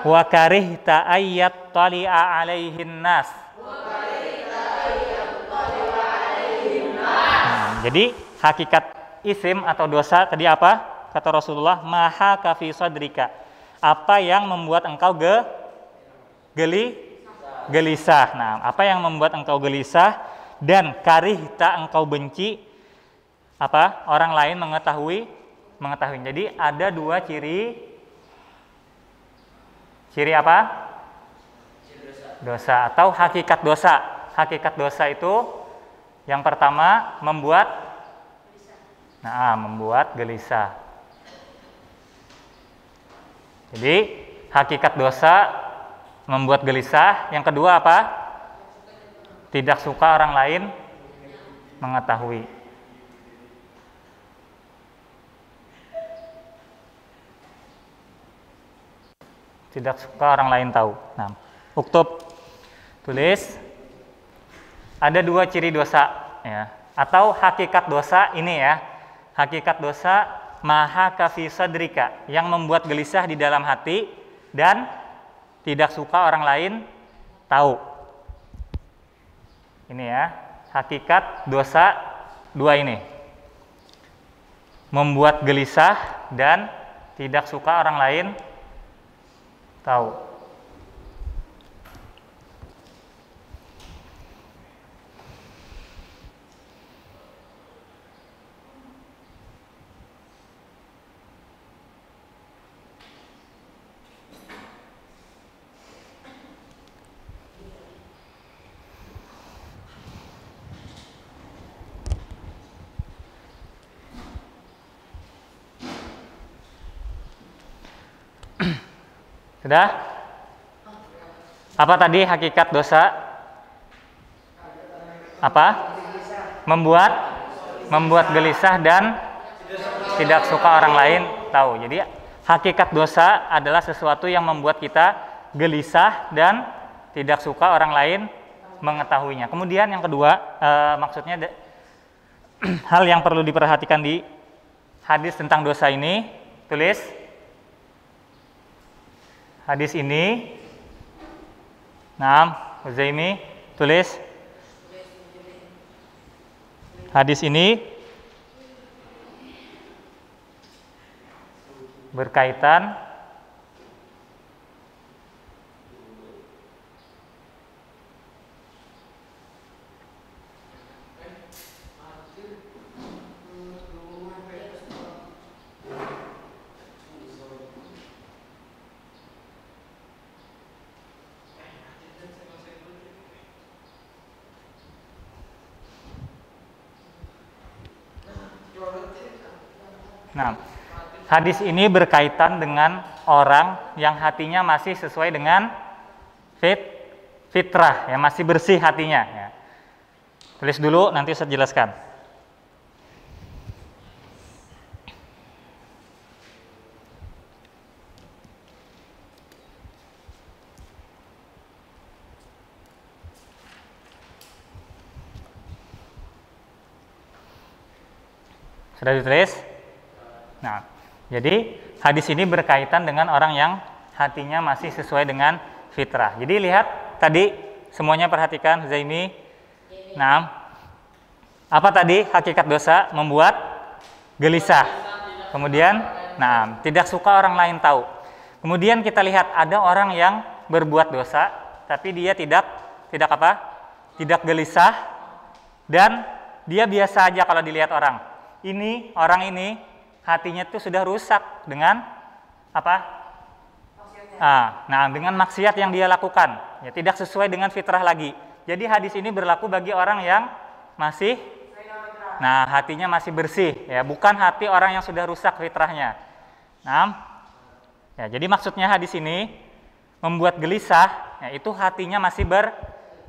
wa karihta ayyat tali'a alaihin nas. Jadi hakikat isim atau dosa tadi apa? Kata Rasulullah, mahaka fi sadrika. Apa yang membuat engkau gelisah. Nah, apa yang membuat engkau gelisah dan karihta engkau benci apa? Orang lain mengetahui. Jadi ada dua ciri apa? Dosa atau hakikat dosa. Hakikat dosa itu yang pertama membuat gelisah. Jadi hakikat dosa membuat gelisah. Yang kedua apa? Tidak suka orang lain mengetahui. Tidak suka orang lain tahu. Nah, uktub, tulis. Ada dua ciri dosa, ya. Atau hakikat dosa ini ya. Hakikat dosa mahaka fi sadrika, yang membuat gelisah di dalam hati dan tidak suka orang lain tahu. Ini ya, hakikat dosa dua ini. Membuat gelisah dan tidak suka orang lain tahu. Sudah? Apa tadi hakikat dosa? Apa? Membuat gelisah dan tidak suka orang lain tahu. Jadi hakikat dosa adalah sesuatu yang membuat kita gelisah dan tidak suka orang lain mengetahuinya. Kemudian yang kedua, maksudnya hal yang perlu diperhatikan di hadis tentang dosa ini, tulis. hadis ini, Uzaimi tulis. Hadis ini berkaitan hadis ini berkaitan dengan orang yang hatinya masih sesuai dengan fitrah, ya, masih bersih hatinya. Ya. Tulis dulu, nanti saya jelaskan. Sudah ditulis? Nah, jadi hadis ini berkaitan dengan orang yang hatinya masih sesuai dengan fitrah. Jadi lihat tadi, semuanya perhatikan, Zaimi. Nah, apa tadi hakikat dosa? Membuat gelisah. Kemudian, tidak suka orang lain tahu. Kemudian kita lihat ada orang yang berbuat dosa, tapi dia tidak apa? Tidak gelisah, dan dia biasa aja kalau dilihat orang. Orang ini hatinya itu sudah rusak dengan apa? Dengan maksiat yang dia lakukan, ya, tidak sesuai dengan fitrah lagi. Jadi hadis ini berlaku bagi orang yang masih, hatinya masih bersih, ya, bukan hati orang yang sudah rusak fitrahnya. Ya, jadi maksudnya hadis ini membuat gelisah, ya, itu hatinya masih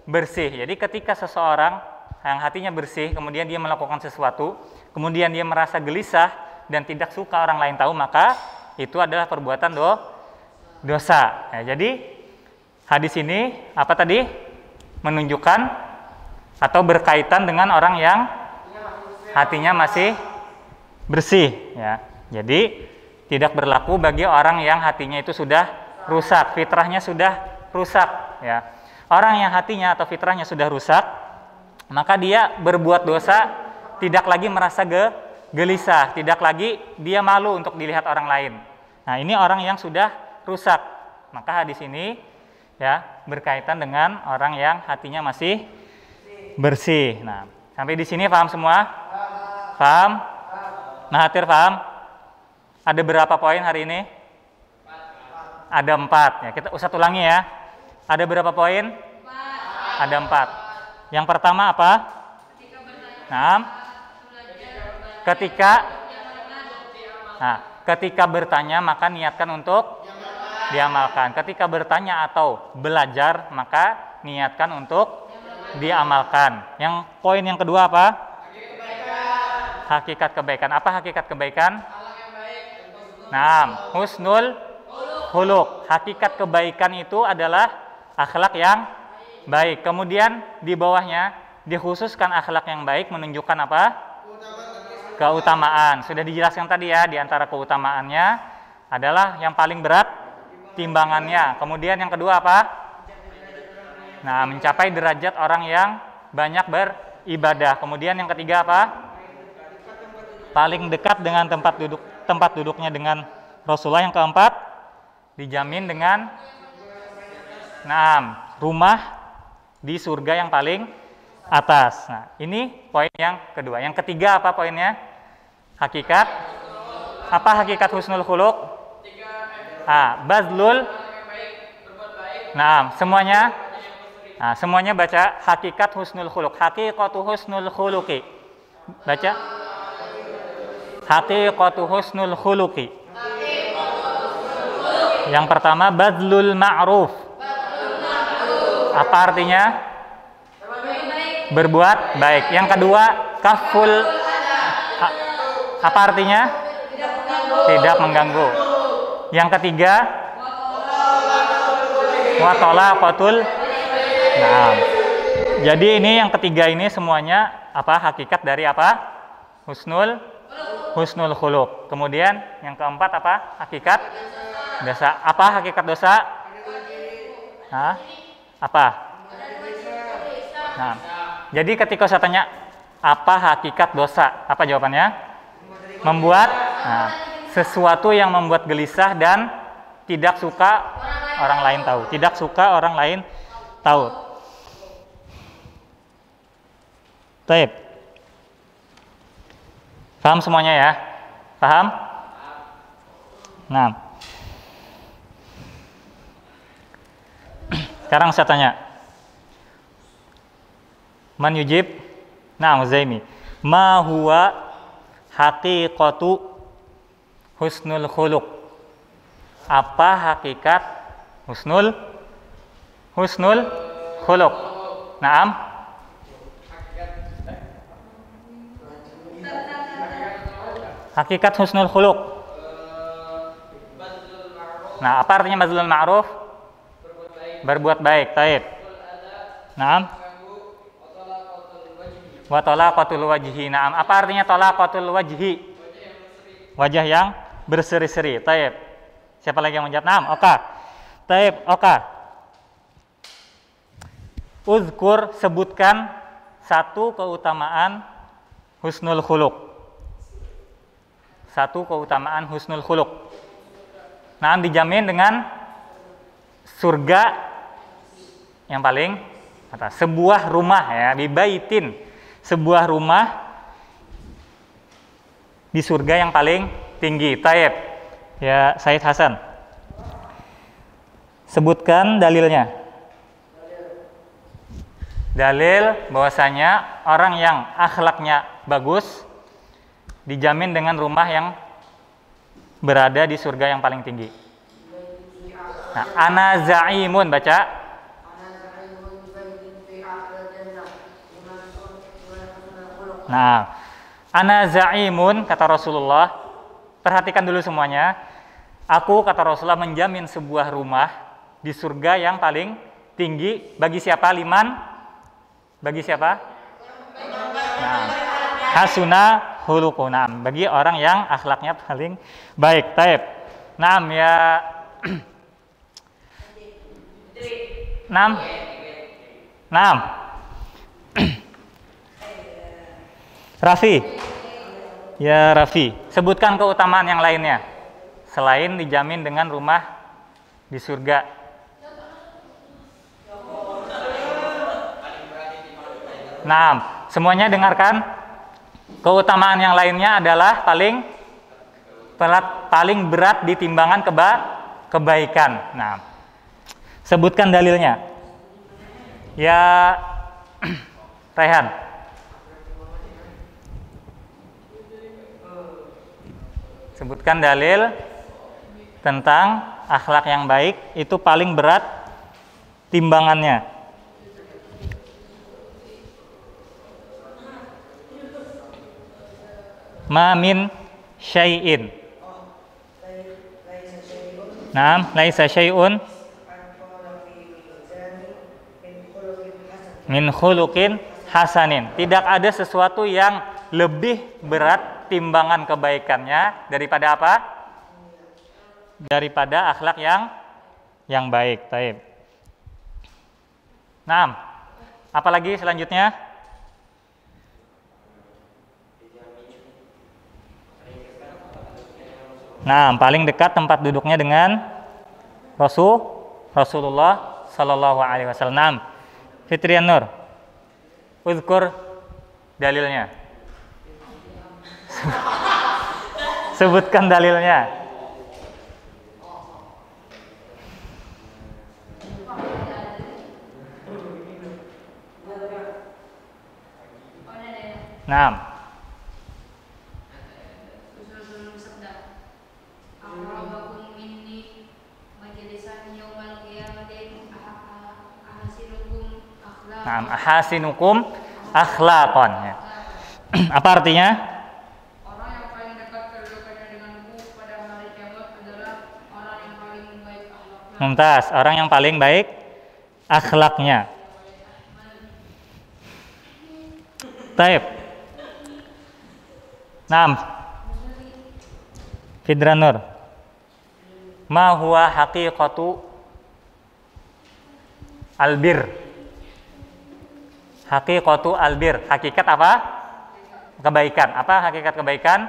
bersih. Jadi ketika seseorang yang hatinya bersih, kemudian dia melakukan sesuatu, kemudian dia merasa gelisah dan tidak suka orang lain tahu, maka itu adalah perbuatan dosa. Ya, jadi hadis ini apa tadi? Menunjukkan atau berkaitan dengan orang yang hatinya masih bersih. Ya. Jadi tidak berlaku bagi orang yang hatinya itu sudah rusak, fitrahnya sudah rusak. Ya. Orang yang hatinya atau fitrahnya sudah rusak, maka dia berbuat dosa tidak lagi merasa gelisah, tidak lagi dia malu untuk dilihat orang lain. Nah, ini orang yang sudah rusak. Maka hadis ini, ya, berkaitan dengan orang yang hatinya masih bersih. Nah, sampai di sini paham semua? Paham? Mahathir paham? Ada berapa poin hari ini? Ada 4. Ya, kita usah ulangi ya. Ada berapa poin? 4. Ada 4. Yang pertama apa? Ketika bertanya maka niatkan untuk diamalkan. Ketika bertanya atau belajar maka niatkan untuk diamalkan. Yang poin yang kedua apa? Hakikat kebaikan. Apa hakikat kebaikan? Husnul khuluq. Hakikat kebaikan itu adalah akhlak yang baik. Kemudian di bawahnya dikhususkan akhlak yang baik menunjukkan apa? Keutamaan. Sudah dijelaskan tadi ya, di antara keutamaannya adalah yang paling berat timbangannya. Kemudian yang kedua apa? Mencapai derajat orang yang banyak beribadah. Kemudian yang ketiga apa? Paling dekat dengan tempat duduknya dengan Rasulullah. Yang keempat, dijamin dengan rumah di surga yang paling atas. Nah, ini poin yang kedua. Yang ketiga apa poinnya? Hakikat. Apa hakikat husnul khuluq? Bazlul. Semuanya. Semuanya baca hakikat husnul khuluq. Haqiqatu husnul khuluqi. Baca. Haqiqatu husnul khuluqi. Yang pertama bazlul ma'ruf. Apa artinya? Berbuat baik. Yang kedua, kaful. Apa artinya? Tidak mengganggu. Yang ketiga, wa talaqatul. Jadi ini yang ketiga ini semuanya apa? Hakikat dari apa? Husnul khuluq. Kemudian yang keempat apa? Hakikat Dosa. Apa hakikat dosa? Hah? Apa? Nah, jadi ketika saya tanya apa hakikat dosa, apa jawabannya? Membuat sesuatu yang membuat gelisah dan tidak suka orang lain tahu. Tidak suka orang lain tahu. Baik. Paham semuanya ya? Paham? Nah. Sekarang saya tanya. Man yujib? Nah, Uzaimi. Ma huwa haqiqatu husnul khuluq? Apa hakikat husnul khuluq? Naam. Hakikat husnul khuluq. Nah, apa artinya bazlul ma'ruf? Berbuat baik. Taib. Naam. Wa talaqatul wajhi. Naam. Apa artinya talaqatul wajhi? Wajah yang berseri-seri. Taib. Siapa lagi yang menjawab? Naam. Oka. Taib. Oka. Uzkur, sebutkan satu keutamaan husnul khuluq. Satu keutamaan husnul khuluq. Nah, dijamin dengan surga yang paling atas. Sebuah rumah ya, bibaitin. Sebuah rumah di surga yang paling tinggi. Taib. Ya, Said Hasan. Sebutkan dalilnya. Dalil bahwasanya orang yang akhlaknya bagus dijamin dengan rumah yang berada di surga yang paling tinggi. Nah, ana za'imun, baca. Nah, ana za'imun, kata Rasulullah. Perhatikan dulu semuanya. Aku, kata Rasulullah, menjamin sebuah rumah di surga yang paling tinggi. Bagi siapa? Liman? Bagi siapa? Nah, hasuna hulukunam, bagi orang yang akhlaknya paling baik. Taib. Naam ya. Naam. Naam. Rafi. Ya Rafi, sebutkan keutamaan yang lainnya selain dijamin dengan rumah di surga. Naam, semuanya dengarkan. Keutamaan yang lainnya adalah paling berat di timbangan kebaikan. Nah, sebutkan dalilnya. Ya, Raihan. Sebutkan dalil tentang akhlak yang baik itu paling berat timbangannya. Ma min syai'in. Naam, laisa syai'un min khuluqin hasanin. Tidak ada sesuatu yang lebih berat timbangan kebaikannya daripada apa? Daripada akhlak yang baik. Taib. Naam. Apalagi selanjutnya? Nah, paling dekat tempat duduknya dengan Rasulullah Sallallahu Alaihi Wasallam. Fitrian Nur, uzkur dalilnya. Sebutkan dalilnya. Nah. Nah, ahasinukum akhlaqan. Ya. Apa artinya? Orang yang paling dekat kedudukannya denganku pada hari kiamat adalah orang yang paling baik akhlaknya. Mumtaz, orang yang paling baik akhlaknya. Taib. Naam. Fidranur. Ma huwa haqiqatu albir? Haqiqatu albir. Hakikat apa? Kebaikan. Apa hakikat kebaikan?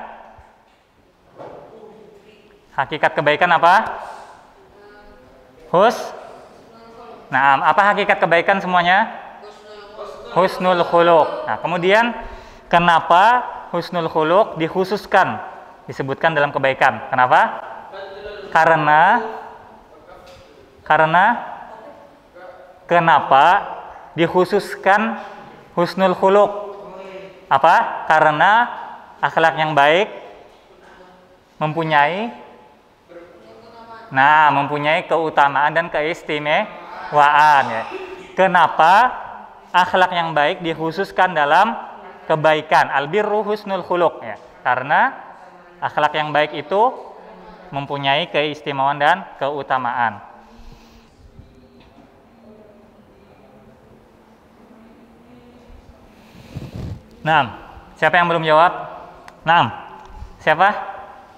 Hakikat kebaikan apa? Nah, apa hakikat kebaikan semuanya? Husnul khuluq. Nah, kemudian kenapa husnul khuluq dikhususkan, disebutkan dalam kebaikan? Kenapa? Karena kenapa dikhususkan husnul khuluq? Apa? Karena akhlak yang baik mempunyai keutamaan dan keistimewaan, ya. Kenapa akhlak yang baik dikhususkan dalam kebaikan? Albirru husnul khuluq, ya. Karena akhlak yang baik itu mempunyai keistimewaan dan keutamaan. Nah, siapa yang belum jawab? Nah, siapa?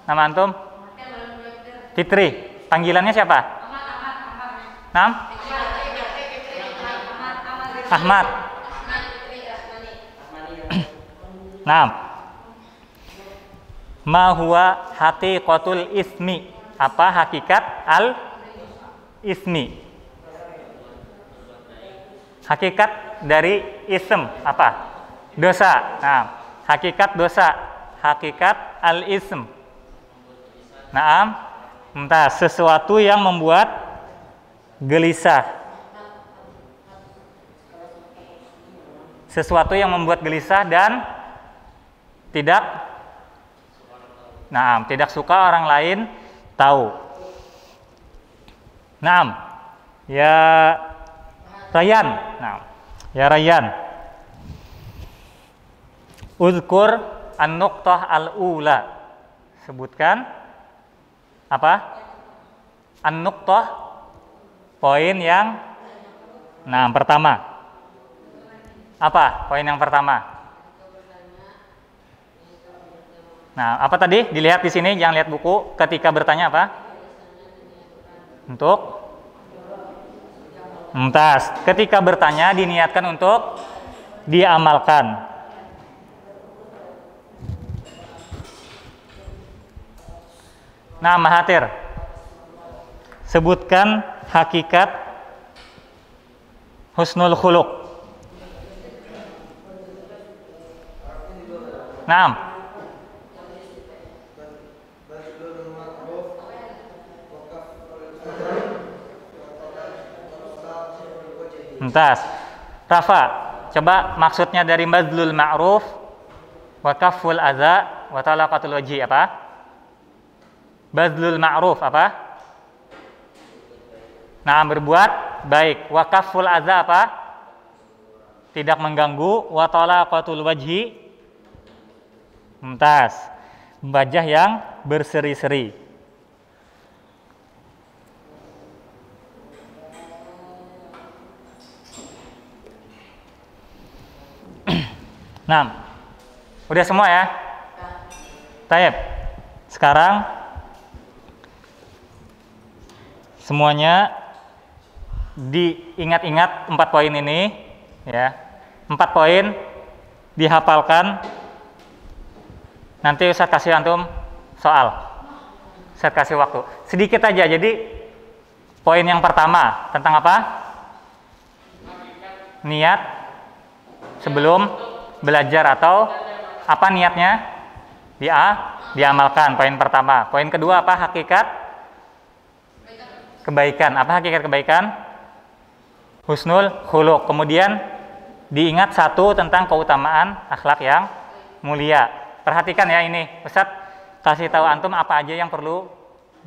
Nama antum? Fitri. Panggilannya siapa? Nam? Ahmad. Nam. Ma huwa haqiqatul ismi? Apa hakikat al-ismi? Hakikat dari ism apa? Dosa. Nah, hakikat dosa. Hakikat al-ism. Naam. Entah sesuatu yang membuat gelisah. Sesuatu yang membuat gelisah dan tidak suka orang lain tahu. Naam. Ya Rayyan. Naam. Ya Rayyan. Uzkur an-nuqtah al-ula. Sebutkan apa? An-nuqtah, poin yang pertama. Apa poin yang pertama? Nah, apa tadi? Dilihat di sini, jangan lihat buku. Ketika bertanya apa? Untuk mumtaz. Ketika bertanya diniatkan untuk diamalkan. Nah, Mahathir, sebutkan hakikat husnul khuluq. Naam. Mumtaz. Rafa, coba maksudnya dari bazlul ma'ruf wa kafful adza wa talaqatul wajhi apa? Bazlul ma'ruf apa? Nah, berbuat baik. Wa kafful adza apa? Tidak mengganggu. Wa talaqatul wajhi, mumtaz, wajah yang berseri-seri. Nah, udah semua ya? Taib. Sekarang semuanya diingat-ingat 4 poin ini, ya. 4 poin dihafalkan. Nanti Ustaz kasih antum soal. Ustaz kasih waktu sedikit aja. Jadi poin yang pertama tentang apa? Niat sebelum belajar atau apa niatnya? Diamalkan. Poin pertama. Poin kedua apa? Hakikat kebaikan. Apa hakikat kebaikan? Husnul khuluq. Kemudian diingat 1 tentang keutamaan akhlak yang mulia. Perhatikan ya ini. Ustaz kasih tahu antum apa aja yang perlu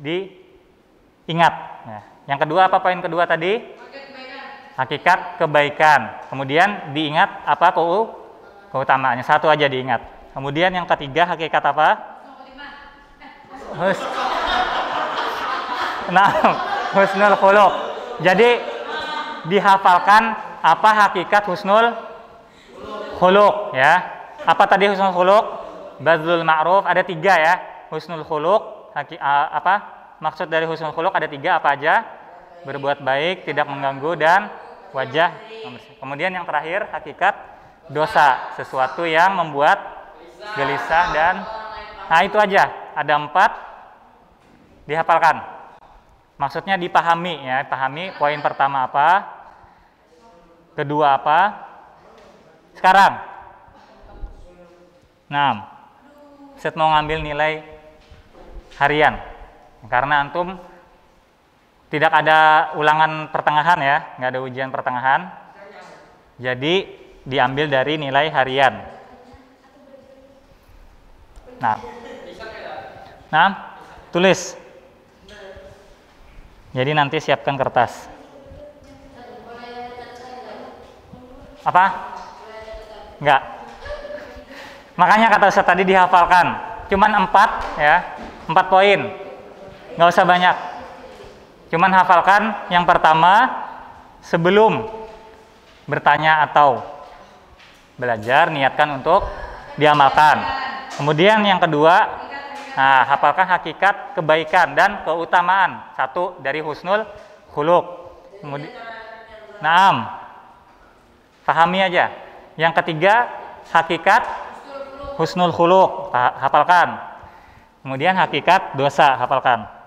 diingat. Nah, yang kedua apa poin kedua tadi? Hakikat kebaikan. Kemudian diingat apa keutamaannya. 1 aja diingat. Kemudian yang ketiga hakikat apa? Husnul khuluq. Jadi dihafalkan apa hakikat husnul khuluq, ya. Apa tadi husnul khuluq? Bazlul ma'ruf, ada 3 ya. Husnul khuluq, maksud dari husnul khuluq ada 3 apa aja? Berbuat baik, tidak mengganggu, dan wajah membersih. Kemudian yang terakhir hakikat dosa, sesuatu yang membuat gelisah dan nah itu aja. Ada 4 dihafalkan. Maksudnya dipahami ya, pahami poin pertama apa, kedua apa. Sekarang, nah, Ustaz mau ngambil nilai harian karena antum tidak ada ulangan pertengahan ya, nggak ada ujian pertengahan. Jadi diambil dari nilai harian. Nah, tulis. Jadi nanti siapkan kertas. Apa? Enggak. Makanya kata Ustaz tadi dihafalkan. Cuman 4 ya, 4 poin. Nggak usah banyak. Cuman hafalkan yang pertama sebelum bertanya atau belajar, niatkan untuk diamalkan. Kemudian yang kedua, nah, hafalkan hakikat kebaikan dan keutamaan. 1 dari husnul khuluq. Kemudian, naam, pahami aja. Yang ketiga, hakikat husnul khuluq, hafalkan. Kemudian hakikat dosa, hafalkan.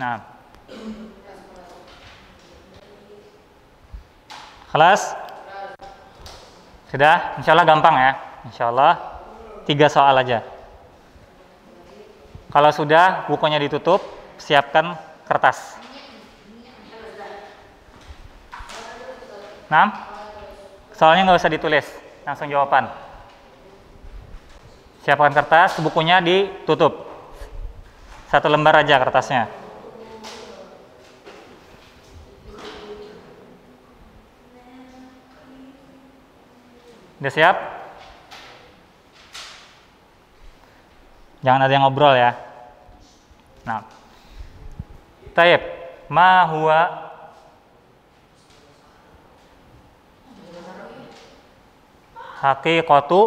Nah, kelas sudah, insya Allah gampang ya, insya Allah 3 soal aja. Kalau sudah bukunya ditutup, siapkan kertas. Nah, soalnya nggak usah ditulis, langsung jawaban. Siapkan kertas, bukunya ditutup. 1 lembar aja kertasnya. Udah siap? Jangan ada yang ngobrol ya. Nah, taib, ma huwa haqiqatu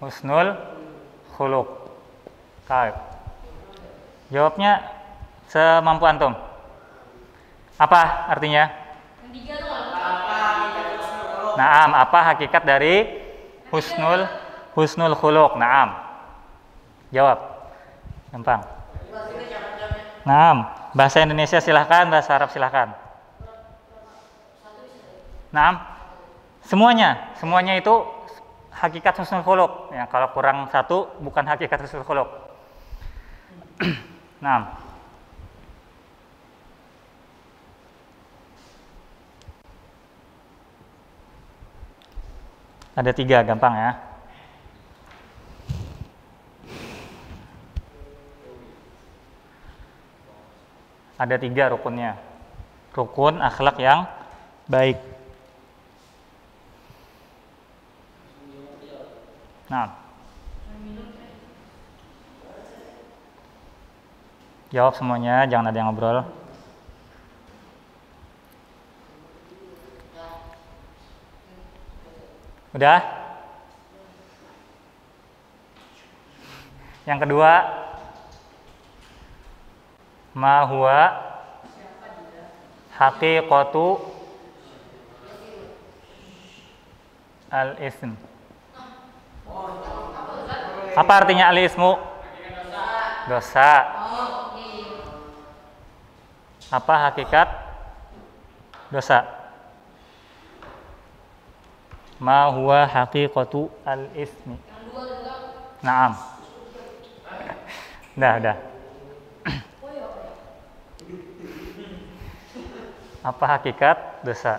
husnul khuluq. Taib. Jawabnya semampu antum. Apa artinya? Naam, apa hakikat dari husnul khuluq? Naam. Jawab. Gampang. Naam. Bahasa Indonesia silahkan, bahasa Arab silahkan. Naam. Semuanya itu hakikat husnul khuluq. Ya, kalau kurang 1 bukan hakikat husnul khuluq. Naam. Ada 3, gampang ya. Ada 3 rukunnya. Rukun akhlak yang baik. Nah, jawab semuanya, jangan ada yang ngobrol. Udah? Yang kedua, ma huwa haqiqatu al-ism. Apa artinya al-ismu? Dosa. Apa hakikat dosa? Ma huwa haqiqatu al-ismi? Naam. Dah. Apa hakikat dosa?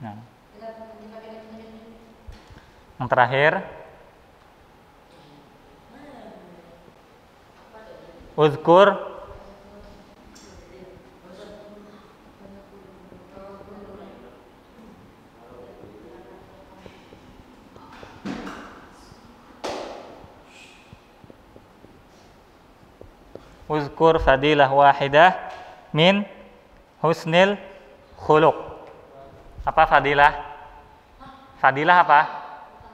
Nah. Yang terakhir, uzkur fadilah wahidah min husnil khuluq. Apa fadilah? Fadilah apa?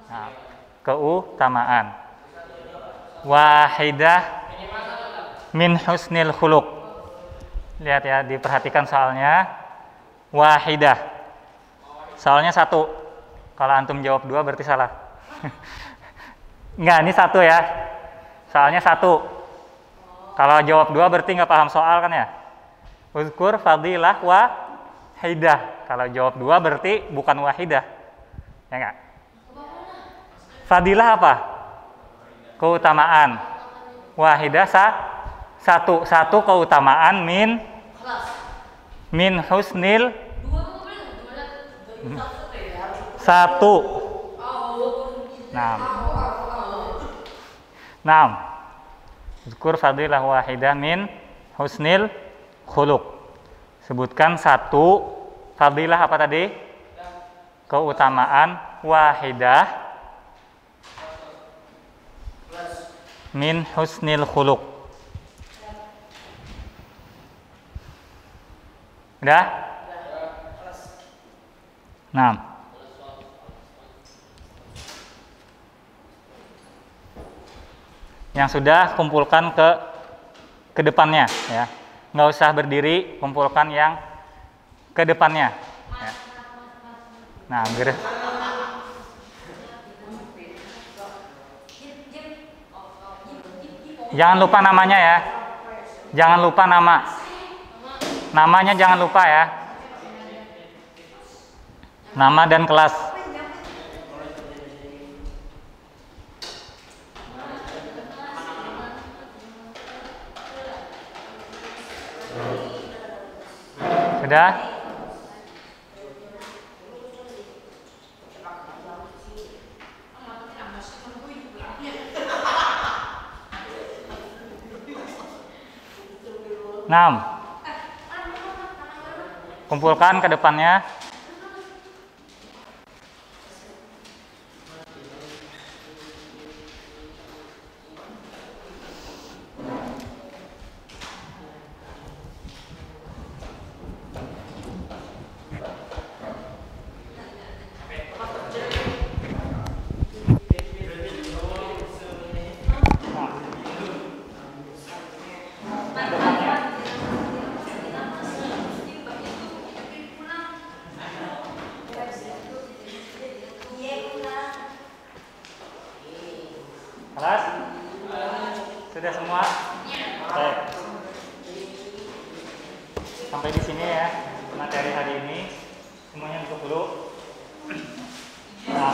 Nah, keutamaan. Wahidah min husnil khuluq. Lihat ya, diperhatikan soalnya. Wahidah. Soalnya satu. Kalau antum jawab dua berarti salah. Enggak, ini satu ya. Soalnya satu. Kalau jawab dua berarti nggak paham soal kan ya. Uzkur fadilah wahidah. Kalau jawab dua berarti bukan wahidah. Ya enggak? Fadilah apa? Keutamaan. Wahidah satu keutamaan min husnil satu. Naam. Uzkur fadilah wahidah min husnil khuluq. Sebutkan satu fadilah apa tadi? Keutamaan wahidah min husnil khuluq. Udah? Nah. Yang sudah kumpulkan ke depannya ya. Nggak usah berdiri, kumpulkan yang ke depannya ya. Nah, jangan lupa namanya ya. Jangan lupa nama. Namanya jangan lupa ya. Nama dan kelas. Sudah? Enam. Kumpulkan ke depannya. Kelas? Sudah semua? Baik. Sampai di sini ya materi hari ini. Semuanya tutup dulu. Nah.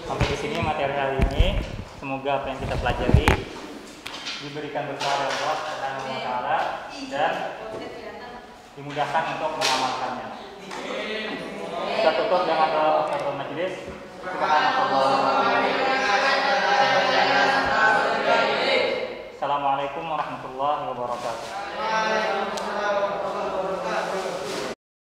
Sampai di sini materi hari ini. Semoga apa yang kita pelajari diberikan berkah oleh Allah Subhanahu wa taala dan dimudahkan untuk mengamalkannya. Kita tutup dengan doa kafaratul majelis. Assalamualaikum warahmatullahi wabarakatuh.